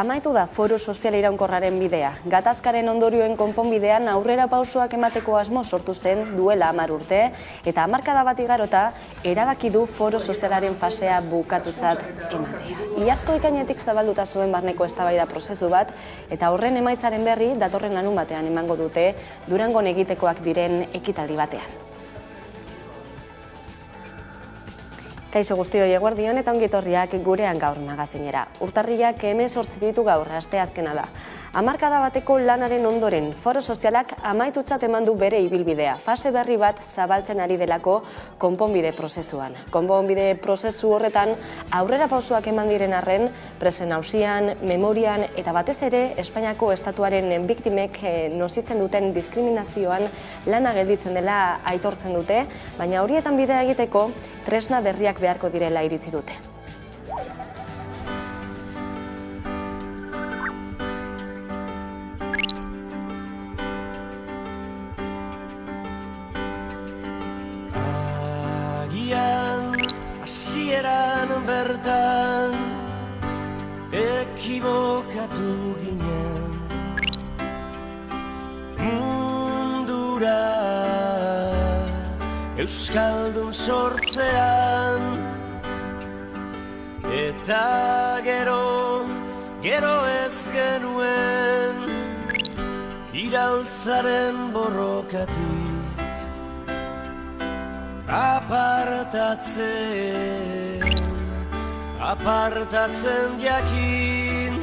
Amaitu da foro sozial iraunkorraren bidea. Gatazkaren ondorioen konponbidean aurrera pausoak emateko asmo sortu zen duela 10 urte eta hamarkada bat igarota erabaki du foro sozialaren fasea bukatutzat ematea. Iazko ekainetik zabalduta zuen barneko eztabaida prozesu bat eta horren emaitzaren berri datorren larunbatean emango dute Durangon egitekoak diren ekitaldi batean. Kaixo guztioi, eguerdion eta ongi etorriak gurean gaur magazinera. Urtarrilak 18 ditu gaur, asteazkena da. Hamarkada bateko lanaren ondoren, foro sozialak amaitutzat eman du bere ibilbidea. Fase berri bat zabaltzen ari delako konponbide prozesuan. Konponbide prozesu horretan aurrera pausoak eman diren arren, presen auzian, memorian eta batez ere Espainiako estatuaren biktimek nozitzen duten diskriminazioan lana gelditzen dela aitortzen dute, baina horietan bidea egiteko tresna berriak beharko direla iritzi dute. Hasieran bertan ekibokatu ginen mundura euskaldun sortzean eta gero ez genuen iraultzaren borrokatik apartatzen jakin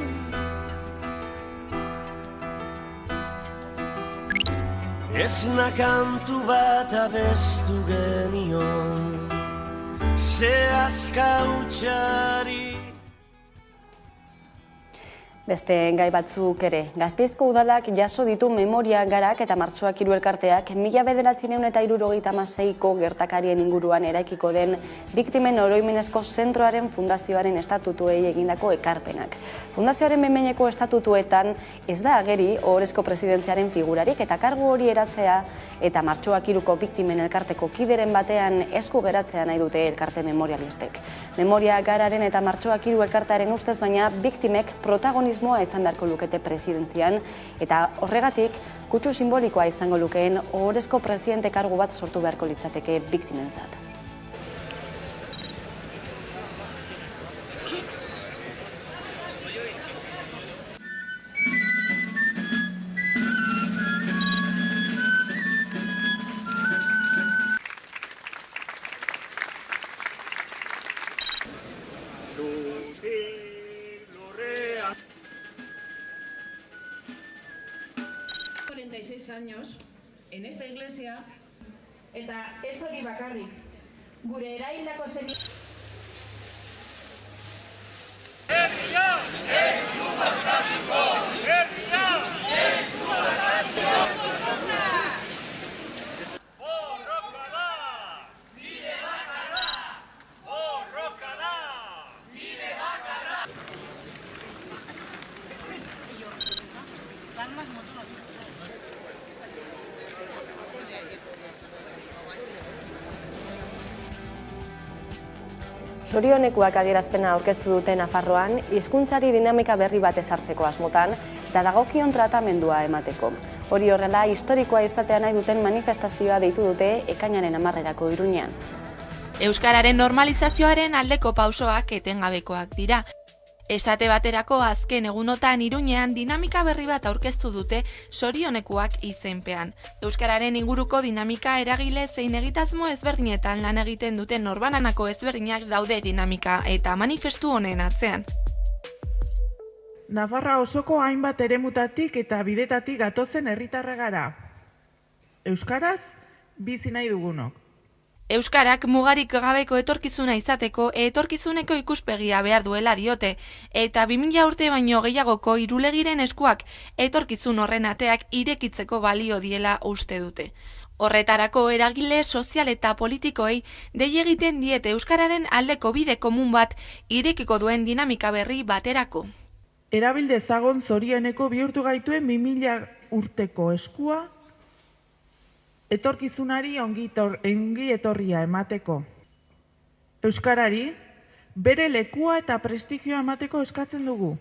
esna kantu bat abestu genion sehaska hutsari. Beste gai batzuk ere, Gasteizko udalak jaso ditu Memoria Garak eta Martxoak 3 elkarteak 1976ko gertakarien inguruan eraikiko den biktimen oroimenezko zentroaren fundazioaren estatutuei egindako ekarpenak. Fundazioaren behin-behineko estatutuetan ez da ageri ohorezko presidentziaren figurarik eta kargu hori eratzea eta Martxoak 3ko biktimen elkarteko kideren batean esku geratzea nahi dute elkarte memorialistek. Memoria Gararen eta Martxoak 3 elkartearen ustez baina biktimek protagonismoa izan beharko lukete presidentzian eta horregatik kutsu simbolikoa izango lukeen ohorezko presidente kargu bat sortu beharko litzateke biktimentzat. Años en esta iglesia eta ez hori bakarrik gure eraildako zen Zorionekuak adierazpena aurkeztu dute Nafarroan, hizkuntzari dinamika berri bat ezartzeko asmotan eta dagokion tratamendua emateko. Hori horrela, historikoa izatea nahi duten manifestazioa deitu dute ekainaren 10erako Iruñean. Euskararen normalizazioaren aldeko pausoak etengabekoak dira. Esate baterako azken egunotan Iruñean dinamika berri bat aurkeztu dute Zorionekuak izenpean. Euskararen inguruko dinamika eragile zein egitasmo ezberdinetan lan egiten duten norbananako ezberdinak daude dinamika eta manifestu honen atzean. Nafarra osoko hainbat eremutatik eta bidetatik gatozen herritarra gara. Euskaraz bizi nahi dugunok. Euskarak mugarik gabeko etorkizuna izateko etorkizuneko ikuspegia behar duela diote, eta 2000 urte baino gehiagoko irulegiren eskuak etorkizun horren ateak irekitzeko balio diela uste dute. Horretarako eragile sozial eta politikoei dei egiten diete euskararen aldeko bide komun bat irekiko duen dinamika berri baterako. Erabil dezagon zorioneko bihurtu gaituen 2000 urteko eskua etorkizunari ongi etorria emateko. Euskarari bere lekua eta prestigioa emateko eskatzen dugu.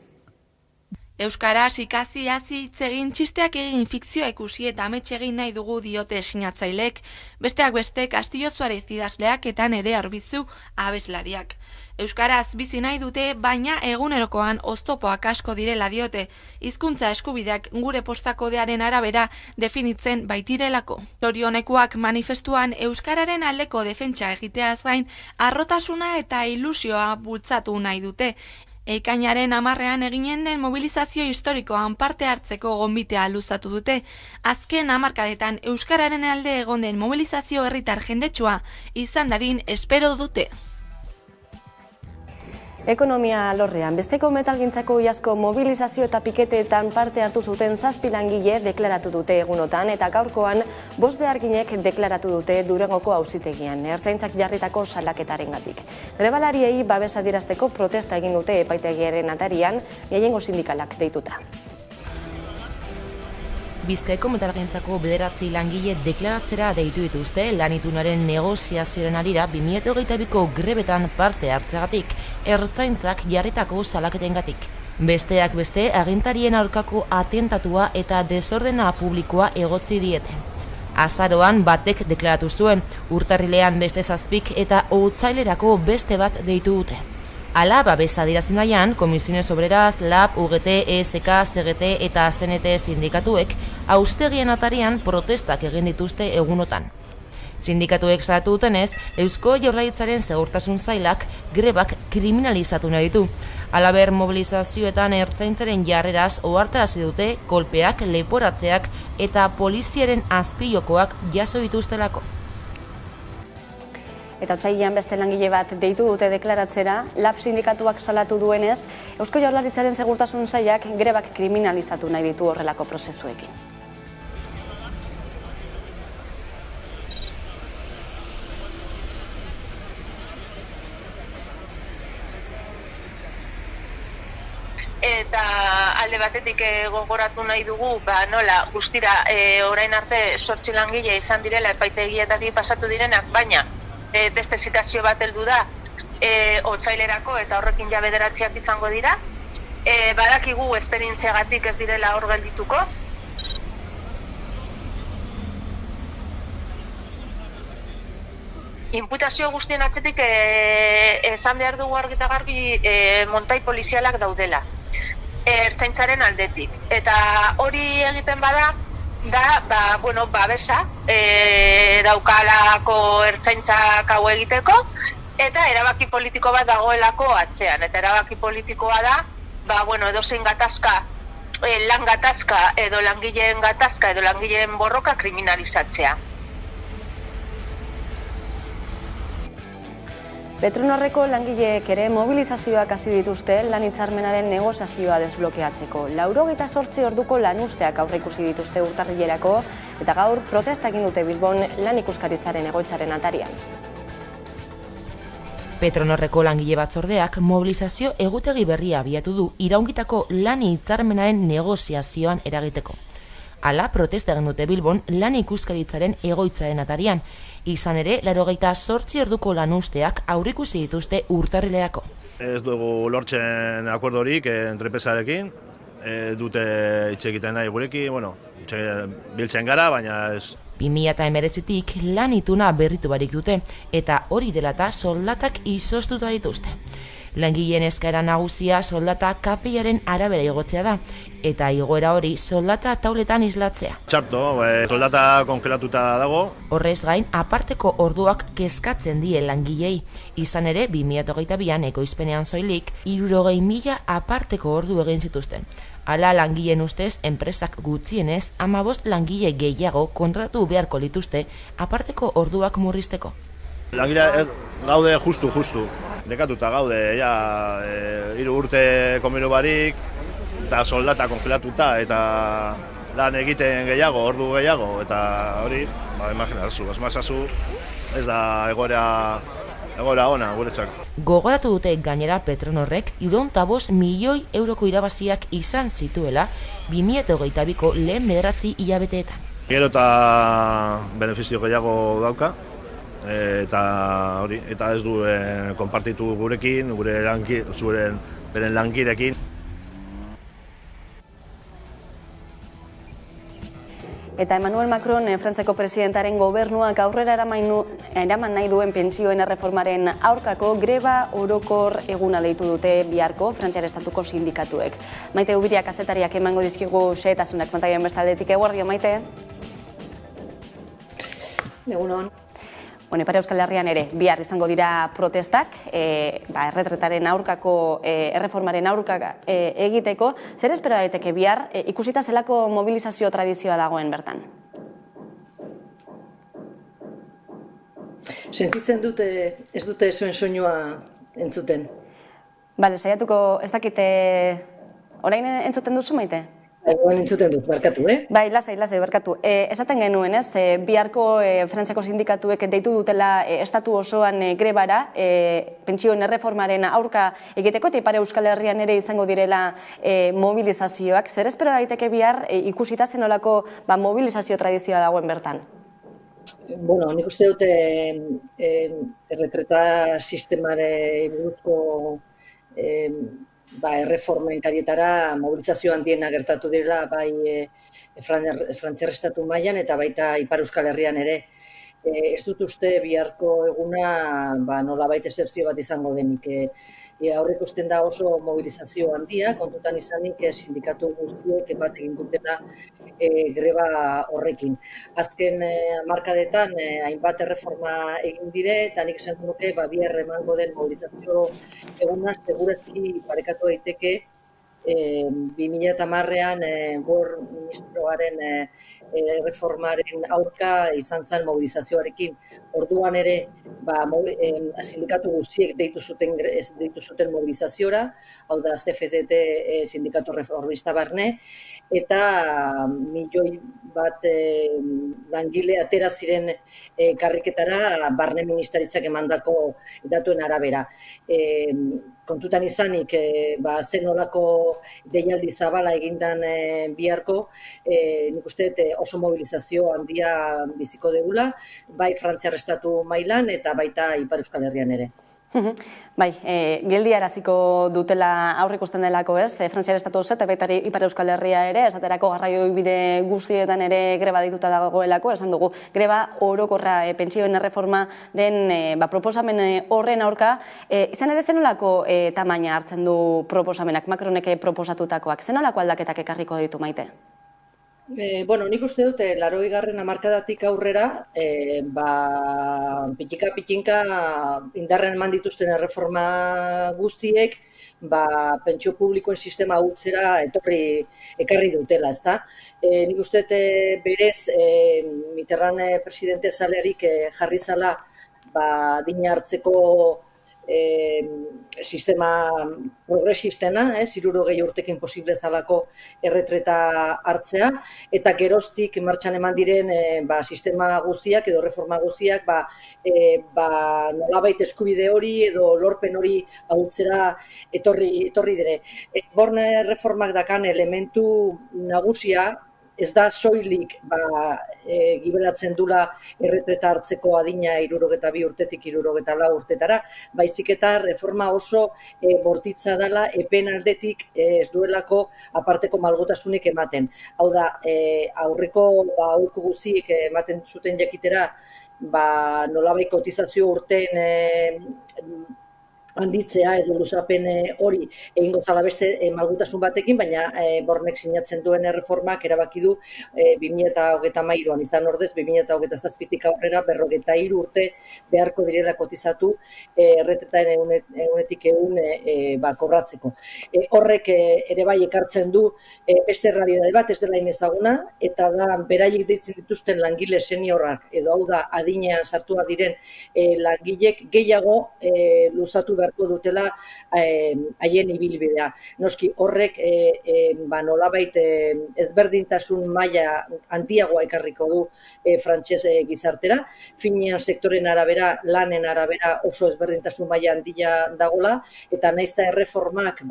Euskaraz ikasi hasi hitz egin, txisteak egin, fikzioa ikusi eta amets egin nahi dugu diote sinatzailek, besteak beste Castillo Suarez idazleak eta Nerea Arbizu abeslariak. Euskaraz bizi nahi dute, baina egunerokoan oztopoak asko direla diote, hizkuntza eskubideak gure postakodearen arabera definitzen baitirelako. Zorionekuak manifestuan euskararen aldeko defentsa egiteaz gain, harrotasuna eta ilusioa bultzatu nahi dute. Ekainaren 10ean eginen den mobilizazio historikoan parte hartzeko gonbitea luzatu dute. Azken hamarkadetan euskararen alde egon den mobilizazio herritar jendetsua izan dadin espero dute. Ekonomia alorrean, besteko metalgintzako iazko mobilizazio eta piketeetan parte hartu zuten 7 langile deklaratu dute egunotan eta gaurkoan 5 beharginek deklaratu dute Durangoko auzitegian, ertzaintzak jarritako salaketarengatik. Grebalariei babes adierazteko protesta egin dute epaitegiaren atarian, gehiengo sindikalak deituta. Bizkaiko metalgintzako 9 langile deklaratzera deitu dituzte lanitunaren negoziazioaren arira 2022ko grebetan parte hartzeagatik, ertzaintzak jarritako salaketengatik. Besteak beste, agintarien aurkako atentatua eta desordena publikoa egotzi diete. Azaroan batek deklaratu zuen, urtarrilean beste 7 eta otsailerako beste bat deitu dute. Hala, babesa adierazten daian, Komisiones Obreras, LAB, UGT, ESK, CGT eta CNT sindikatuek auztegien atarian protestak egin dituzte egunotan. Sindikatuek salatu dutenez, Eusko Jaurlaritzaren segurtasun sailak grebak kriminalizatu nahi ditu. Halaber, mobilizazioetan ertzaintzaren jarreraz ohartarazi dute kolpeak, leporatzeak eta poliziaren azpijokoak jaso dituztelako. Eta otsailean beste langile bat deitu dute deklaratzera, LAB sindikatuak salatu duenez, Eusko Jaurlaritzaren segurtasun sailak grebak kriminalizatu nahi ditu horrelako prozesuekin. Eta alde batetik gogoratu nahi dugu, nola guztira orain arte 8 langile izan direla epaitegietatik pasatu direnak, baina beste zitazio bat heldu da otsailerako eta horrekin ja 9 izango dira. Badakigu esperientziagatik ez direla hor geldituko. Inputazio guztien atzetik esan behar dugu argi eta garbi montai polizialak daudela. Ertzaintzaren aldetik. Eta hori egiten bada, babesa daukalako ertzaintzak hau egiteko eta erabaki politiko bat dagoelako atzean. Eta erabaki politikoa da, edozein gatazka, lan gatazka edo langileen gatazka edo langileen borroka kriminalizatzea. Petronorreko langileek ere mobilizazioak hasi dituzte lan hitzarmenaren negoziazioa desblokeatzeko. 98 orduko lanuzteak aurreikusi dituzte urtarrilerako eta gaur protesta egin dute Bilbon lan ikuskaritzaren egoitzaren atarian. Petronorreko langile batzordeak mobilizazio egutegi berria abiatu du iraungitako lan hitzarmenaren negoziazioan eragiteko. Hala, protesta egin dute Bilbon lan ikuskaritzaren egoitzaren atarian. Izan ere, 98 orduko lanuzteak aurreikusi dituzte urtarrilerako. Ez dugu lortzen akordorik entrepresarekin, dute hitz egiten nahi gurekin, biltzen gara, baina ez. 2019tik lan ituna berritu barik dute, eta hori dela eta soldatak izoztuta dituzte. Langileen eskaera nagusia soldata KPIaren arabera igotzea da, eta igoera hori soldata tauletan islatzea. Txarto, soldata kongelatuta dago. Horrez gain, aparteko orduak kezkatzen die langilei. Izan ere, 2022an ekoizpenean soilik, 60.000 aparteko ordu egin zituzten. Hala, langileen ustez, enpresak gutxienez, 15 langile gehiago kontratatu beharko lituzte aparteko orduak murrizteko. Langilea gaude justu. Dekatuta gaude, 3 urte komiru barik, eta soldata kongelatuta, eta lan egiten gehiago, ordu gehiago, eta hori, imaginazu, esmazazu, ez da egoera ona guretzako. Gogoratu dute gainera Petronorrek 75 milioi euroko irabaziak izan zituela 2022ko lehen 9 hilabeteetan. Gero eta benefizio gehiago dauka, eta ez du konpartitu gurekin, beren langirekin. Eta Emmanuel Macron, Frantziako presidentaren gobernuak aurrera eraman nahi duen pentsioen erreformaren aurkako greba orokor eguna deitu dute biharko Frantziar estatuko sindikatuek. Maite Ubiria kazetariak emango dizkigu xehetasunak pantailan bestaldetik. Eguerdio, Maite? Egunon. Ipar Euskal Herrian ere, bihar izango dira protestak, erretretaren aurkako, erreformaren aurka egiteko. Zer espero daiteke bihar, ikusita zelako mobilizazio tradizioa dagoen bertan? Sentitzen dute, ez dute zuen soinua entzuten. Bale, saiatuko, ez dakite, orain entzuten duzu, Maite? Egoen entzuten dut, barkatu, Bai, lasai, barkatu. Esaten genuen, biharko Frantziako sindikatuek deitu dutela estatu osoan grebara, pentsioen erreformaren aurka egiteko, eta Ipar Euskal Herrian ere izango direla mobilizazioak. Zer espero daiteke bihar ikusita zenolako mobilizazio tradizioa dagoen bertan? Bueno, nik uste dute erretreta sistemare buruzko erreformen karietara mobilizazio handiena gertatu direla bai Frantziar estatu mailan eta baita Ipar Euskal Herrian ere. Ez dut uste biharko eguna nolabait exzepzio bat izango denik. Aurrek usten da oso mobilizazio handia, kontutan izanik sindikatu guztiek bat egin dutela greba horrekin. Azken hamarkadetan hainbat erreforma egin dire eta nik esan nuke bihar emango den mobilizazio eguna segurezki parekatu daiteke 2010ean Gor ministroaren reformaren aurka izan zen mobilizazioarekin. Orduan ere sindikatu guztiek deitu zuten mobilizaziora, hau da CFDT sindikatu reformista barne, eta milioi bat langile atera ziren karriketara barne ministeritzak emandako datuen arabera. Kontutan izanik, zenolako deialdi zabala egindan biharko, nik uste oso mobilizazio handia biziko degula, bai Frantziar estatu mailan eta baita Ipar Euskal Herrian ere. Bai, geldiaraziko dutela aurre ikusten delako, Frantziar estatu eta baita Ipar Euskal Herria ere, esaterako garraio bide guztietan ere greba dituta dagoelako, esan dugu, greba orokorra pentsioen erreformaren proposamen horren aurka, izan ere zenolako tamaina hartzen du proposamenak, Macronek proposatutakoak, zenolako aldaketak ekarriko ditu, Maite? Bueno, nik uste dute 80. hamarkadatik aurrera, pitinka indarren eman dituzten erreforma guztiek, pentsio publikoen sistema utzera ekarri dutela, ezta? Nik uste dute berez, Mitterrand presidente zalerik jarri zala adina hartzeko sistema progresistena, 60 urtekin posible zalako erretreta hartzea, eta geroztik martxan eman diren sistema guztiak edo reforma guztiak nolabait eskubide hori edo lorpen hori ahultzera etorri dire. Borne reformak dakan elementu nagusia, ez da soilik gibelatzen dula erretreta hartzeko adina 62 urtetik 64 urtetara, baizik eta reforma oso bortitza dela epen aldetik ez duelako aparteko malgutasunik ematen. Hau da, aurreko aholku guztiek ematen zuten jakitera nolabait kotizazio urteen handitzea edo luzapen hori egingo zala beste malgutasun batekin, baina Bornek sinatzen duen erreformak erabaki du 2023an izan ordez 2027tik aurrera 53 urte beharko direla kotizatu erretretaren egunetik egun kobratzeko. Horrek ere bai ekartzen du beste errealitate bat, ez dela inezaguna, eta da beraiek deitzen dituzten langile seniorrak, edo hau da adinean sartua diren langilek gehiago luzatu beharko dutela haien ibilbidea. Noski horrek nolabait ezberdintasun maila handiagoa ekarriko du frantses gizartera. Finean sektoren arabera, lanen arabera oso ezberdintasun maila handia dagola, eta naizta erreformak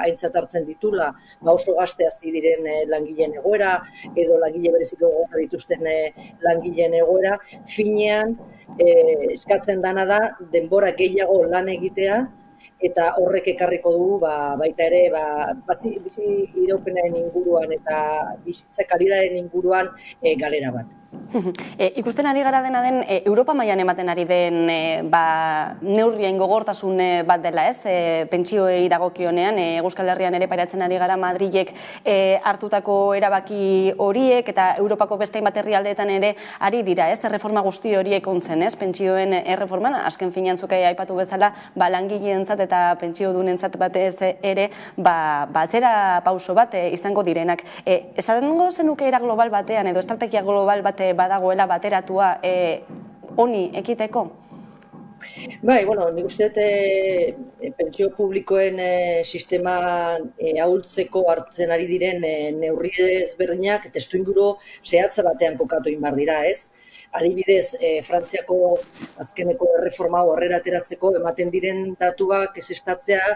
aintzat hartzen ditula, oso gazte hasi diren langileen egoera, edo langile bereziko gogorra dituzten langileen egoera, finean eskatzen dana da denbora gehiago lan egitea, eta horrek ekarriko du baita ere bizi iraupenaren inguruan eta bizitza kalitatearen inguruan galera bat. Ikusten ari gara dena den, Europa mailan ematen ari den neurrien gogortasun bat dela, ez? Pentsioei dagokionean, Euskal Herrian ere pairatzen ari gara Madrilek hartutako erabaki horiek eta Europako beste hainbat herrialdeetan ere ari dira, ez? Erreforma guzti horiek ontzen, ez? Pentsioen erreforman, azken finean zuke aipatu bezala, langileentzat eta pentsiodunentzat batez ere, atzera pauso bat izango direnak. Esango zenuke era global batean edo estrategia global bat badagoela bateratua honi ekiteko? Bai, nik uste pentsio publikoen sistema ahultzeko hartzen ari diren neurri ezberdinak testuinguru zehatza batean kokatu inbar dira, ez? Adibidez, Frantziako azkeneko erreforma horrera ateratzeko ematen diren datuak ezestatzea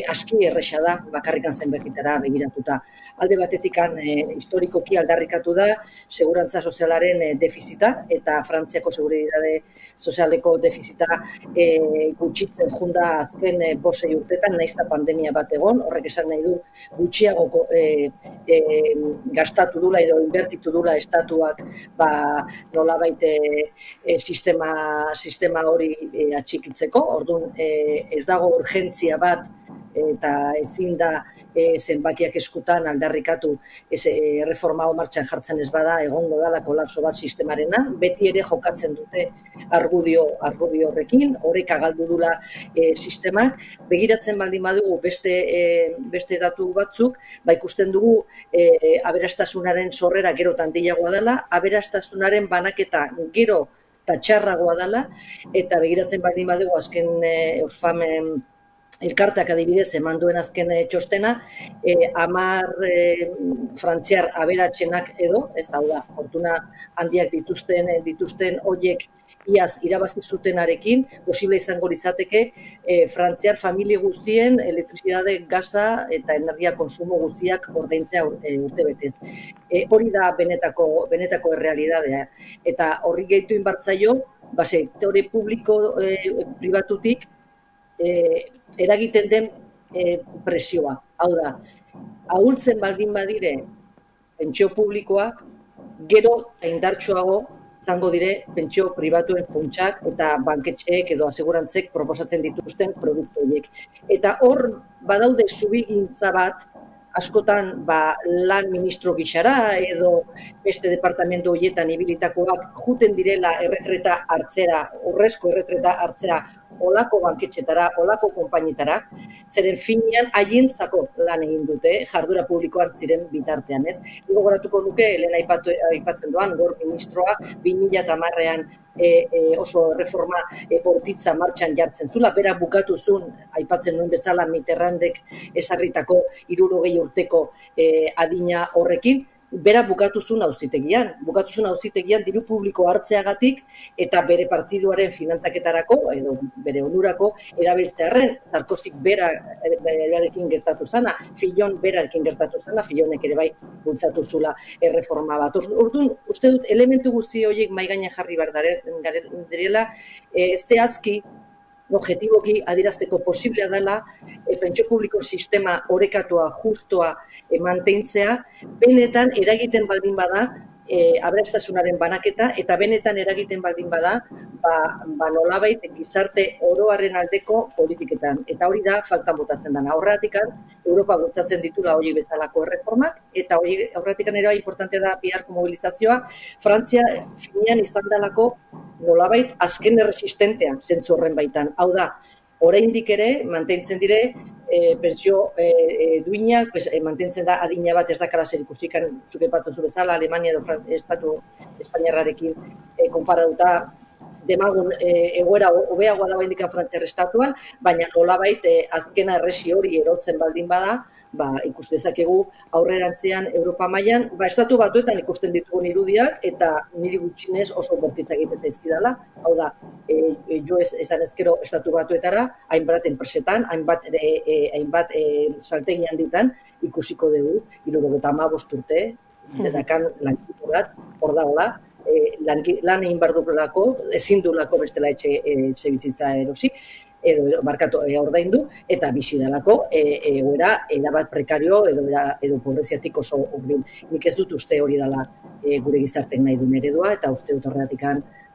aski erresa da, bakarrikan zenbakitara begiratuta. Alde batetikan historikoki aldarrikatu da segurantza sozialaren defizita eta Frantziako seguritate sozialeko defizita gutxitzen junda azken 5 urtetan, nahiz eta pandemia bat egon, horrek esan nahi du gutxiago gastatu dula edo inbertitu dula estatuak nolabait sistema hori atxikitzeko. Orduan ez dago urgentzia bat eta ezin da zenbakiak eskutan aldarrikatu erreforma hau martxan jartzen ez bada egongo dala kolapso bat sistemarena, beti ere jokatzen dute argudio horrekin, horrek galdu dula sistemak. Begiratzen baldin badugu beste datu batzuk, ikusten dugu aberastasunaren sorrera gero handiagoa dela, aberastasunaren banaketa gero eta txarragoa dela, eta begiratzen baldin badugu azken Oxfam elkarteak adibidez eman duen azken txostena, 10 frantziar aberatsenak edo, ez hau da, fortuna handiak dituzten horiek iaz irabazi zutenarekin, posible izango litzateke frantziar familia guztien elektrizitate, gasa eta energia konsumo guztiak ordaintzea urtebetez. Hori da benetako errealidadea. Eta horri gehitu inbartzaio, sektore publiko pribatutik eragiten den presioa. Hau da, ahultzen baldin badire pentsio publikoak, gero eta indartsuago izango dire pentsio pribatuen funtsak eta banketxeek edo asegurantzek proposatzen dituzten produktu horiek. Eta hor badaude subigintza bat, askotan lan ministro gixara edo beste departamentu horietan ibilitakoak juten direla erretreta hartzera, urrezko erretreta hartzera, olako banketxetara, olako konpainetara, zeren finean haientzako lan egin dute, jardura publikoan ziren bitartean, ez? Gogoratuko nuke, lehen aipatzen doan, gor ministroa 2010an oso reforma bortitza martxan jartzen zula, bera bukatu zuen, aipatzen nuen bezala Mitterrandek ezarritako 60 urteko adina horrekin, bera bukatu zuen auzitegian diru publiko hartzeagatik eta bere partiduaren finantzaketarako edo bere onurako erabiltzearren, Sarkozyk berarekin gertatu zana, Fillon berarekin gertatu zana, Fillonek ere bai bultzatu zula erreforma bat. Orduan, uste dut elementu guzti horiek mahai gainean jarri behar direla, zehazki objetiboki adierazteko posiblea dela pentsio publiko sistema orekatua, justoa mantentzea, benetan eragiten baldin bada aberastasunaren banaketa eta benetan eragiten baldin bada nolabait gizarte oroaren aldeko politiketan. Eta hori da faltan botatzen dena. Horregatik Europa bultzatzen ditula hori bezalako erreformak eta horregatik ere importantea da biharko mobilizazioa. Frantzia finean izan dalako nolabait azken erresistentea zentzu horren baitan. Hau da, oraindik ere mantentzen dire pentsio duinak, mantentzen da adina bat ez dakara zer ikusikan zuke batzu bezala, Alemania edo Estatu Espainiarrarekin konparatuta demagun egoera hobeagoa da oraindik Frantziar estatuan, baina nolabait azkena erresi hori erotzen baldin bada, ikus dezakegu aurrerantzean Europa mailan, estatu batuetan ikusten ditugun irudiak eta niri gutxinez oso bortitza egiten zaizkidala. Hau da, jo esan ezkero estatu batuetara, hainbat enpresetan, hainbat saltegi handitan ikusiko dugu 75 urte, dedakan lankitu bat, hor dagoela, lan egin behar dugulako, ezin dugulako bestela etxe bizitza erosi. ordaindu eta bizi delako egoera erabat prekario edo pobreziatik oso hurbil. Nik ez dut uste hori dela gure gizartek nahi duen eredua, eta uste dut horregatik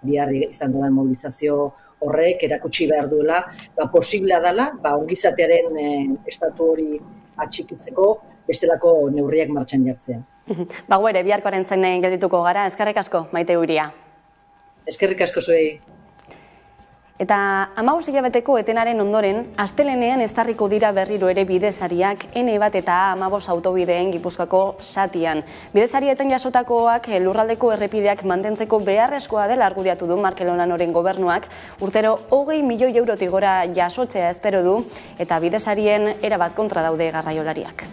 bihar izango den mobilizazio horrek erakutsi behar duela, posiblea dela, ongizatearen estatu hori atxikitzeko bestelako neurriak martxan jartzea. Gu ere, biharkoaren zain geldituko gara, eskerrik asko, Maite Uria. Eskerrik asko zuei. Eta 15 hilabeteko etenaren ondoren, astelenean ezarriko dira berriro ere bidesariak N1 eta A15 autobideen Gipuzkoako zatian. Bidesarietan jasotakoak lurraldeko errepideak mantentzeko beharrezkoa dela argudiatu du Markel Olanoren gobernuak, urtero 20 milioi eurotik gora jasotzea espero du, eta bidesarien erabat kontra daude garraiolariak.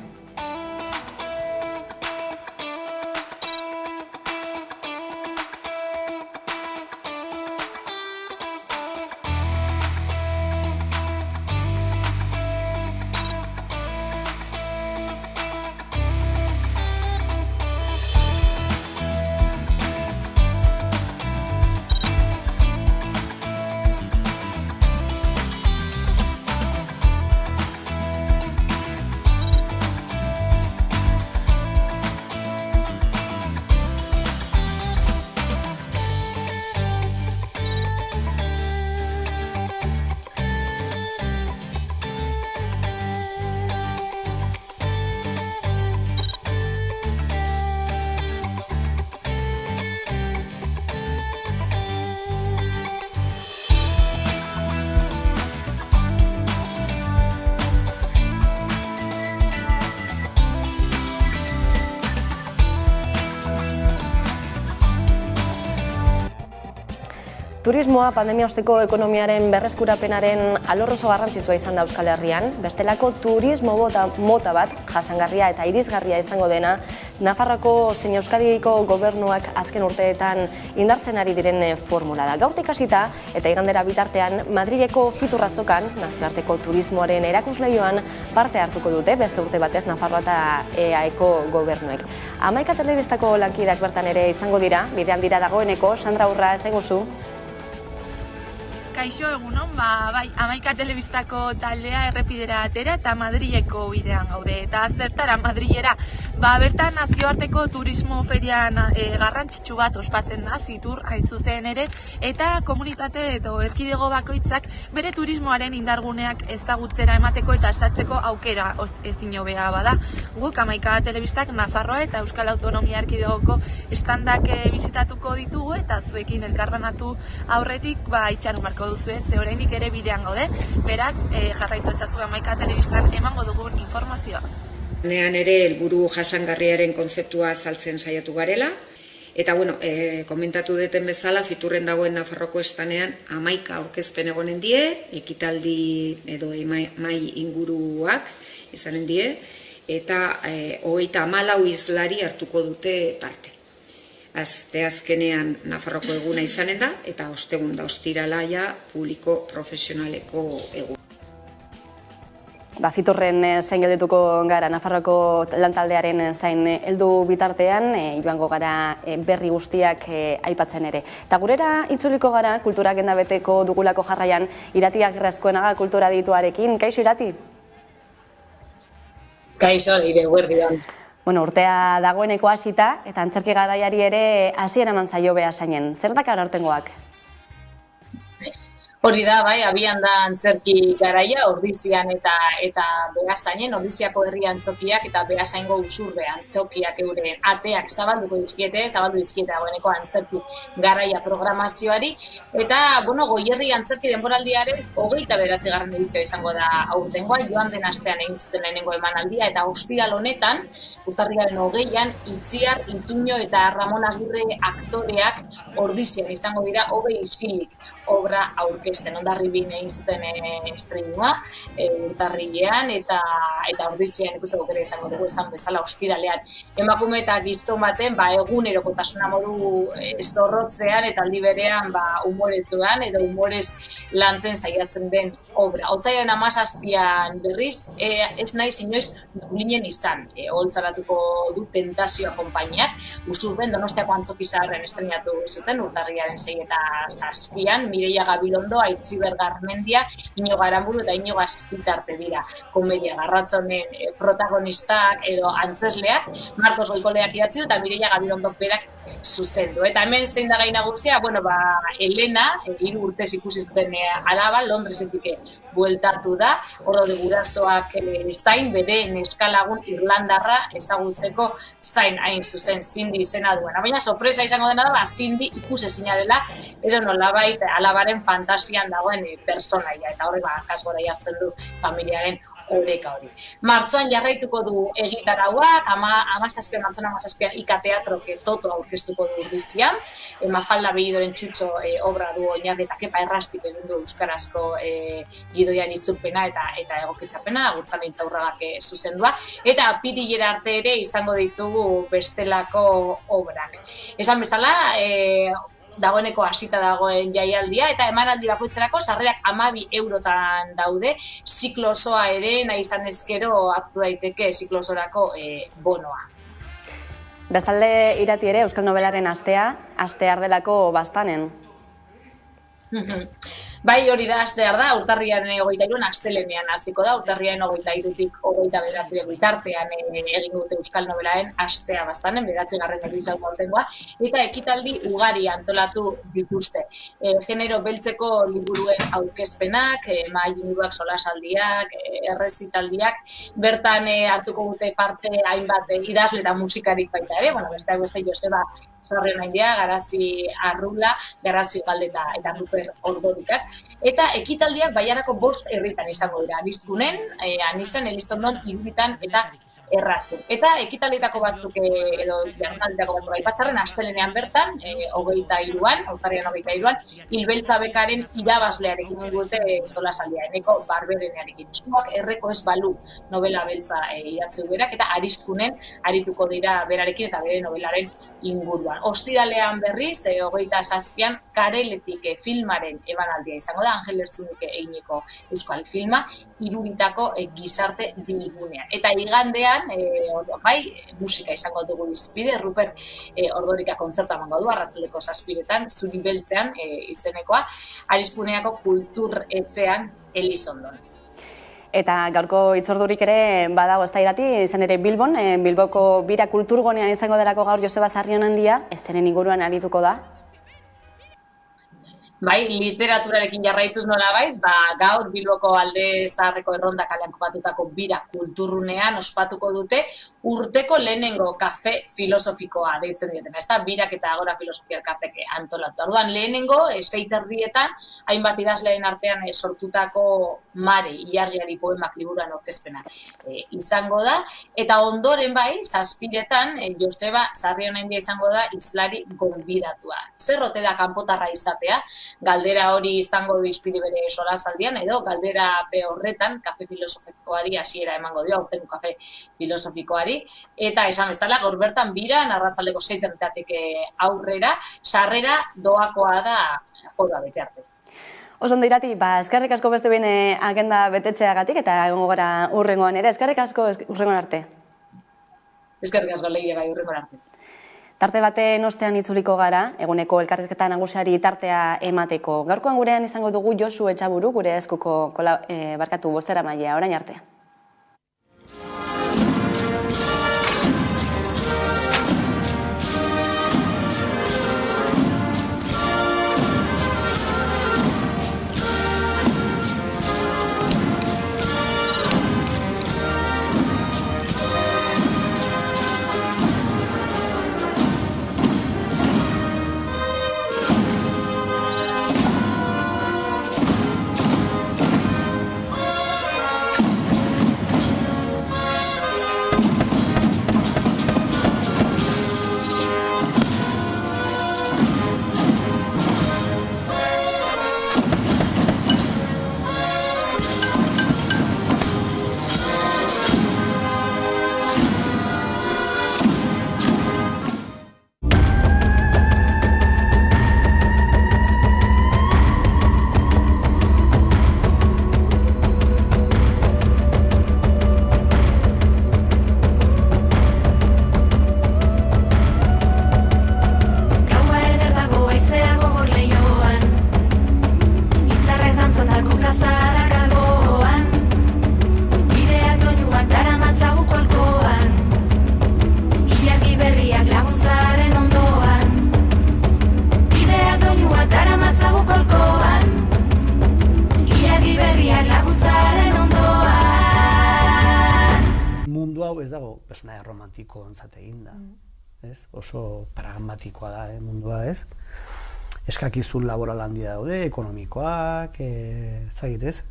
Turismoa pandemia osteko ekonomiaren berreskurapenaren alor oso garrantzitsua izan da Euskal Herrian, bestelako turismo mota bat jasangarria eta irisgarria izango dena, Nafarroako zein Euskadiko gobernuak azken urteetan indartzen ari diren formula da. Gaurtik hasita eta igandera bitartean Madrileko Fitur azokan, nazioarteko turismoaren erakusleioan parte hartuko dute, beste urte batez Nafarroa eta EAeko gobernuek. 11 telebistako lankideak bertan ere izango dira, bidean dira dagoeneko, Sandra Urra, ez daiguzu? Kaixo egunon, bai, 11 telebistako taldea errepidera atera eta Madrileko bidean gaude. Eta zertara Madrilera, bertan nazioarteko turismo ferian garrantzitsu bat ospatzen da, Fitur hain zuzen ere, eta komunitate edo erkidego bakoitzak bere turismoaren indarguneak ezagutzera emateko eta esatzeko aukera ezin hobea bada. Guk 11 telebistak Nafarroa eta Euskal Autonomia Erkidegoko estandak bisitatuko ditugu eta zuekin elkarbanatu aurretik itxaron marko duzu, ze oraindik ere bidean gaude, beraz jarraitu ezazu 11 telebistan emango dugun informazioa. Nean ere helburu jasangarriaren kontzeptua azaltzen saiatu garela, eta komentatu deten bezala Fiturren dagoen Nafarroko estanean 11 aurkezpen egonen die, ekitaldi edo mai inguruak izanen die, eta 34 hizlari hartuko dute parte. Azkenean Nafarroko eguna izanen da, eta ostegun da ostiralaia publiko profesionaleko egun. Fiturren zain geldituko gara, Nafarroko lantaldearen zain heldu bitartean, joango gara berri guztiak aipatzen ere. Eta gurera itzuliko gara, kultura agenda beteko dugulako jarraian, Irati Agirrezkoenaga kultura dituarekin. Kaixo, Irati? Kaixo, ire guerdian. Urtea dagoeneko hasita eta antzerki garaiari ere hasiera eman zaio behasainen. Zer dakar aurtengoak? Hori da, abian da antzerki garaia, Ordizian eta Beasainen, Ordiziako herri antzokiak eta Beasaingo usurbe antzokiak euren ateak zabaldu dizkiete dagoeneko antzerki garaia programazioari, eta, Goierri antzerki denboraldiaren 29. edizioa izango da aurtengoa, joan den astean egin zuten lehenengo emanaldia, eta ostiral honetan, urtarrilaren 20an, Itziar, Ituño eta Ramon Agirre aktoreak Ordizian izango dira 20 isilik obra aurkezten. Ondarribin egin zuten streamua urtarrilean eta Ordizian ikusteko ere izango dugu esan bezala ostiralean. Emakume eta gizon baten egunerokotasuna modu zorrotzean eta aldi berean umoretsuan edo umorez lantzen saiatzen den obra. Otsailaren 17an berriz ez naiz inoiz Dublinen izan. Holtzaratuko du Tentazioa konpainiak, Usurben Donostiako antzoki zaharren estreinatu zuten urtarrilaren 6 eta 7an, Mireia Gabilondo Aitziber Garmendia, Inigo Aranburu eta Inigo Azpitarte dira komedia garratzonen protagonistak edo antzesleak, Marcos Goikoleak idatzi du eta Mireia Gabirondok berak zuzendu. Eta hemen zein da gai nagusia, Elena, 3 urtez ikusi zuten alaba, Londresetik bueltatu da, de gurasoak zain, bere neskalagun Irlandarra ezagutzeko zain hain zuzen Cindy izena duena. Baina sorpresa izango dena da, Cindy ikusezina dela, edo nolabait alabaren fantasian dagoen personaia, eta horre kasgora jartzen du familiaren oreka hori. Martzoan jarraituko du egitarauak, martzoan 17 ikateatrok Toto aurkeztuko du urdizian, Mafalda Bellidoren Txutxo obra du oinarri eta Kepa Errastik egin du euskarazko gidoian itzulpena eta egokitzapena, Agurtzabintza Urragak zuzendua, eta apirilera arte ere izango ditugu bestelako obrak. Esan bezala, dagoeneko hasita dagoen jaialdia, eta emanaldi bakoitzerako sarrerak 12 eurotan daude, ziklo osoa ere nahi izan ezkero hartu daiteke ziklo osorako bonoa. Bestalde Irati ere Euskal Nobelaren astear delako bastanen. Bai, hori da, astear da, urtarriaren 23 astelenean hasiko da, urtarriaren 23tik 29 bitartean egin dute Euskal Nobelaren astea bastanen, 9. edizioa aurtengoa, eta ekitaldi ugari antolatu dituzte. Genero beltzeko liburuen aurkezpenak, mahai-inguruak solasaldiak, errezitaldiak, bertan hartuko dute parte hainbat idazle eta musikarik baita ere, besteak beste Joseba Sarrionaindia, Garazi Arrula, Garazi Galdeta eta Ruper Ordorikak. Eta ekitaldiak Baiarako 5 herritan izango dira. Aniztunen, Anizen, Elizondon, Irubitan eta Erratzun. Eta ekitaldietako batzuk edo jardunalditako batzuk aipatzarren astelenean bertan, 23an, urtarrian 23an, Hilbeltza Bekaren irabazlearekin dute solasaldia, Eneko Barberenearekin. Eskuak erreko ez balu novela beltza idatzi berak, eta Arizkunen arituko dira berarekin eta bere novelaren inguruan. Ostiralean berriz, 27an, Kareletik filmaren emanaldia izango da, Angel Lertzunik egineko euskal filma, Irubitako gizarte bilgunean. Eta igandean, musika izango dugu izpide, Ruper Ordorika kontzertua emango du, arratsaldeko 7etan, Zuri Beltzean izenekoa, Arizkuneako kultur etxean Elizondon. Eta gaurko itzordurik ere badago ez da Irati, izan ere Bilbon, Bilboko bira kulturgunean izango delako gaur Joseba Sarrionandia, ez denen inguruan arituko da? Bai, literaturarekin jarraituz nolabait, gaur Bilboko Alde Zaharreko Erronda kalean kokatutako bira kulturrunean ospatuko dute urteko lehenengo kafe filosofikoa deitzen dieten, ezta? Birak eta Agora Filosofia Elkarteke antolatu. Orduan lehenengo 6:30 hainbat idazleen artean sortutako Mare Ilargiari poemak liburuan aurkezpena izango da, eta ondoren bai 7etan Joseba Sarrionaindia izango da hizlari gonbidatua. Zer ote da kanpotarra izatea? Galdera hori izango du izpide bere solasaldian, edo galdera horretan kafe filosofikoari hasiera emango dio, aurtengo kafe filosofikoari, eta esan bezala gaur bertan biran arratsaldeko 6:30 aurrera, sarrera doakoa da foroa bete arte. Oso ondo Irati, eskerrik asko beste behin agenda betetzeagatik eta egongo gara hurrengoan ere, eskerrik asko hurrengoan arte. Eskerrik asko Leire, bai, hurrengoan arte. Tarte baten ostean itzuliko gara, eguneko elkarrizketa nagusiari tartea emateko. Gaurkoan gurean izango dugu Josu Etxaburu, gure eskuko bozeramailea, orain arte. dago personaia romantiko ontzat egin da. Oso pragmatikoa da mundua, ez? Eskakizun laboral handia daude, ekonomikoak, ezagit, ez?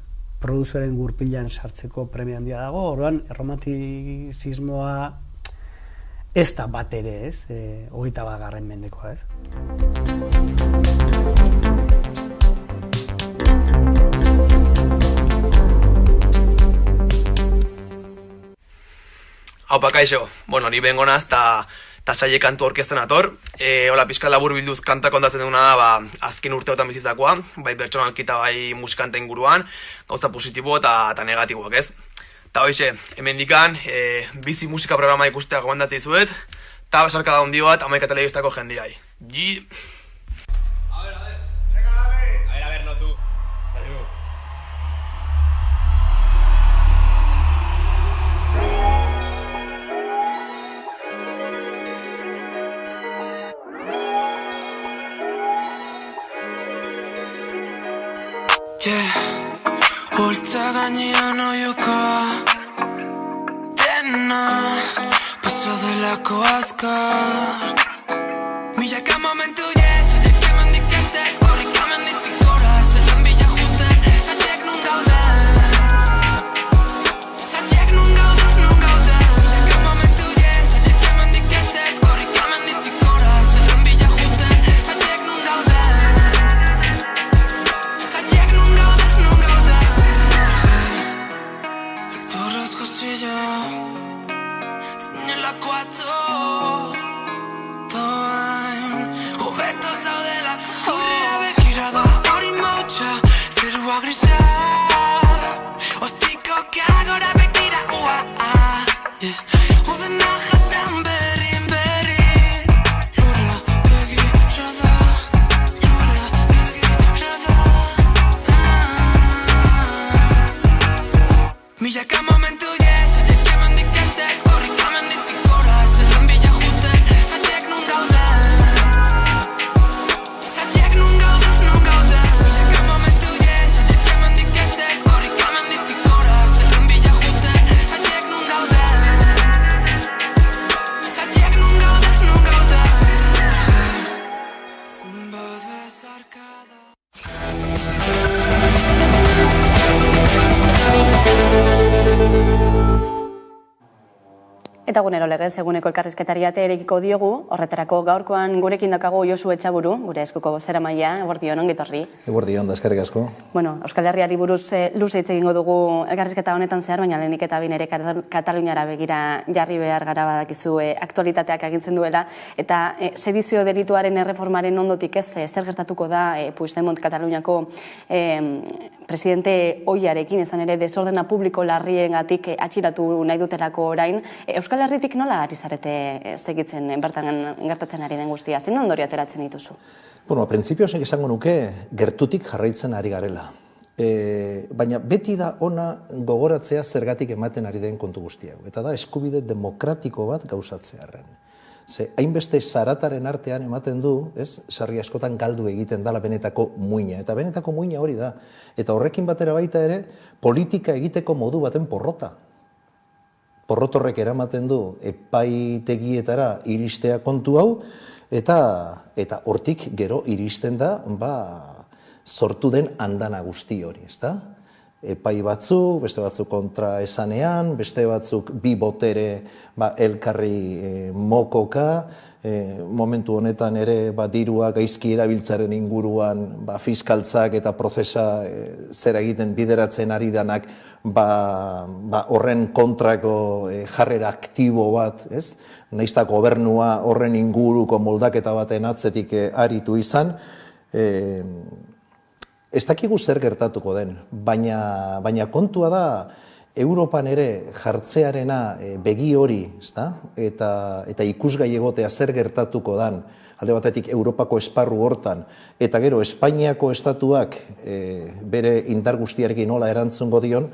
Produzioaren gurpilan sartzeko premia handia dago, orduan romantizismoa ez da bat ere, ez? 21. mendekoa, ez? Haupa, kaixo. Bueno, ni bengo naz, eta saile kantu orkesten ator. Hola, pixka labur bilduz kantak ondatzen duguna da, azken urteotan bizitakoa, bai pertsonalki eta bai musikante inguruan, gauza positibo eta negatiboak, ez? Eta hoxe, hemendikan, bizi musika programa ikustea gomendatzen dizuet, eta basarka da hundi bat, Amaika telebistako jendiai. A ver, no tú. Holtza gainean oioka dena paso delako azkar milaka momentu zaitek eman dikazez korrik eman ditik gora zerren bila juten zaitek nun gauden milaka momentu zaitek eman dikazez korrik eman ditik gora zerren bila juten zaitek nun gauden Zinelako ato Toain Hobeto zaudelako Urrea begirada hori mautxa Zerua grisa Ostiko kagora begira ua Udena jasan berrin Lura begirada Milaka momentu Eta gunero legez, eguneko elkarrizketari ate erekiko diogu, horretarako gaurkoan gurekin dakago Josu Etxaburu, gure eskuko bozeramailea, eguerdion, ongi etorri. Eguerdion, da eskerrik asko. Bueno, Euskal Herriari buruz luze hitz egingo dugu elkarrizketa honetan zehar, baina lehenik eta bine ere Kataluniara begira jarri behar gara badakizu aktualitateak agintzen duela, eta sedizio delituaren erreformaren ondotik ez, zer gertatuko da Puigdemont Kataluniako presidente ohiarekin, izan ere desordena publiko larriengatik atxilatu nahi dutelako orain. Euskal Herritik nola ari zarete segitzen bertan gertatzen ari den guztia? Zein ondorio ateratzen dituzu? Bueno, printzipioz esango nuke gertutik jarraitzen ari garela. Baina beti da ona gogoratzea zergatik ematen ari den kontu guztia. Eta da eskubide demokratiko bat gauzatzearren. Ze hainbeste zarataren artean ematen du, sarri askotan galdu egiten dala benetako muina. Eta benetako muina hori da. Eta horrekin batera baita ere, politika egiteko modu baten porrota. Porrotorrek eramaten du epaitegietara iristea kontu hau, eta hortik gero iristen da sortu den andana guzti hori, ezta? Epai batzuk, beste batzuk kontra esanean, beste batzuk bi botere elkarri mokoka, momentu honetan ere dirua gaizki erabiltzaren inguruan fiskaltzak eta prozesa zera egiten bideratzen ari danak horren kontrako jarrera aktibo bat, naizta gobernua horren inguruko moldaketa baten atzetik aritu izan, ez dakigu zer gertatuko den, baina kontua da Europan ere jartzearena begi hori, eta ikusgai egotea zer gertatuko dan, alde batetik Europako esparru hortan, eta gero Espainiako estatuak bere indar guztiarekin nola erantzungo dion,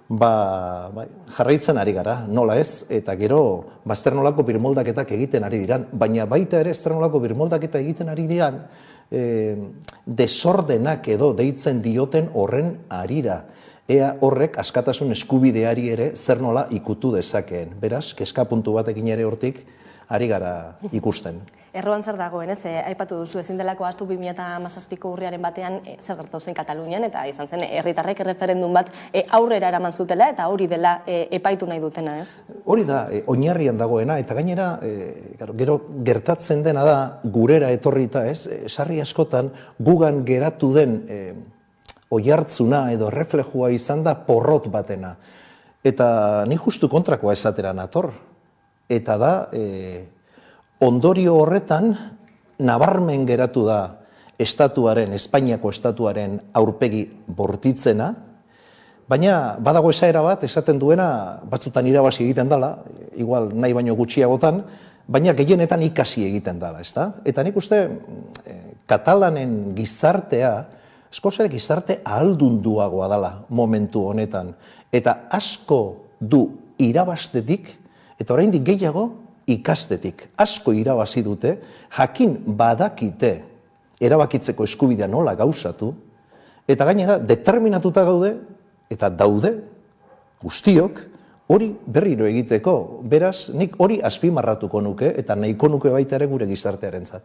jarraitzen ari gara, nola ez, eta gero zer nolako birmoldaketak egiten ari diran, baina baita ere zer nolako birmoldaketa egiten ari diran, desordenak edo deitzen dioten horren arira. Ea horrek askatasun eskubideari ere zer nola ikutu dezakeen. Beraz, kezkapuntu batekin ere hortik ari gara ikusten. Erroan zer dagoen, ez? Aipatu duzu ezin delako ahaztu 2017ko urriaren batean zer gertatu zen Katalunian eta izan zen herritarrek erreferendum bat aurrera eraman zutela eta hori dela epaitu nahi dutena, ez? Hori da, oinarrian dagoena eta gainera gero gertatzen dena da gurera etorrita, ez? Sarri askotan gugan geratu den oihartzuna edo reflejua izan da porrot batena. Eta ni justu kontrakoa esatera nator. Eta da, ondorio horretan, nabarmen geratu da Espainiako estatuaren aurpegi bortitzena, baina badago esaera bat, esaten duena, batzutan irabazi egiten dela, igual nahi baino gutxiagotan, baina gehienetan ikasi egiten dela, ezta? Eta nik uste, katalanen gizartea, eskosare gizarte ahaldunduagoa dela momentu honetan, eta asko du irabaztetik, eta oraindik gehiago ikastetik. Asko irabazi dute, jakin badakite erabakitzeko eskubidea nola gauzatu, eta gainera determinatuta gaude, eta daude, guztiok, hori berriro egiteko. Beraz, nik hori azpimarratuko nuke, eta nahiko nuke baita ere gure gizartearentzat.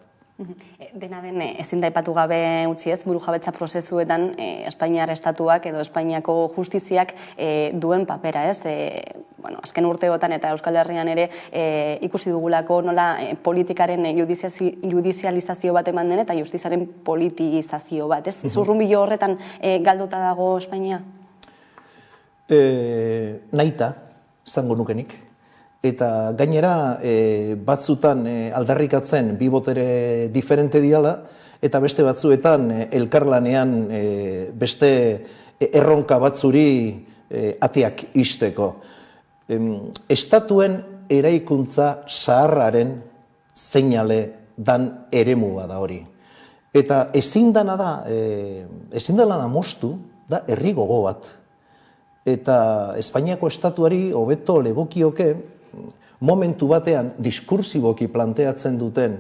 Dena den, ezin da aipatu gabe utzi ez, burujabetza prozesuetan Espainiar estatuak edo Espainiako justiziak duen papera, ez? Azken urteotan eta Euskal Herrian ere ikusi dugulako nola politikaren judizializazio bat eman den eta justizaren politizazio bat, ez? Zurrunbilo horretan galduta dago Espainia? Nahita, zango nukenik. Eta gainera batzutan aldarrikatzen bi botere diferente diala, eta beste batzuetan elkarlanean beste erronka batzuri ateak ixteko. Estatuen eraikuntza zaharraren seinale dan eremu bada hori. Eta ezin dana da moztu, da herri gogo bat. Eta Espainiako estatuari hobeto legokioke momentu batean diskursiboki planteatzen duten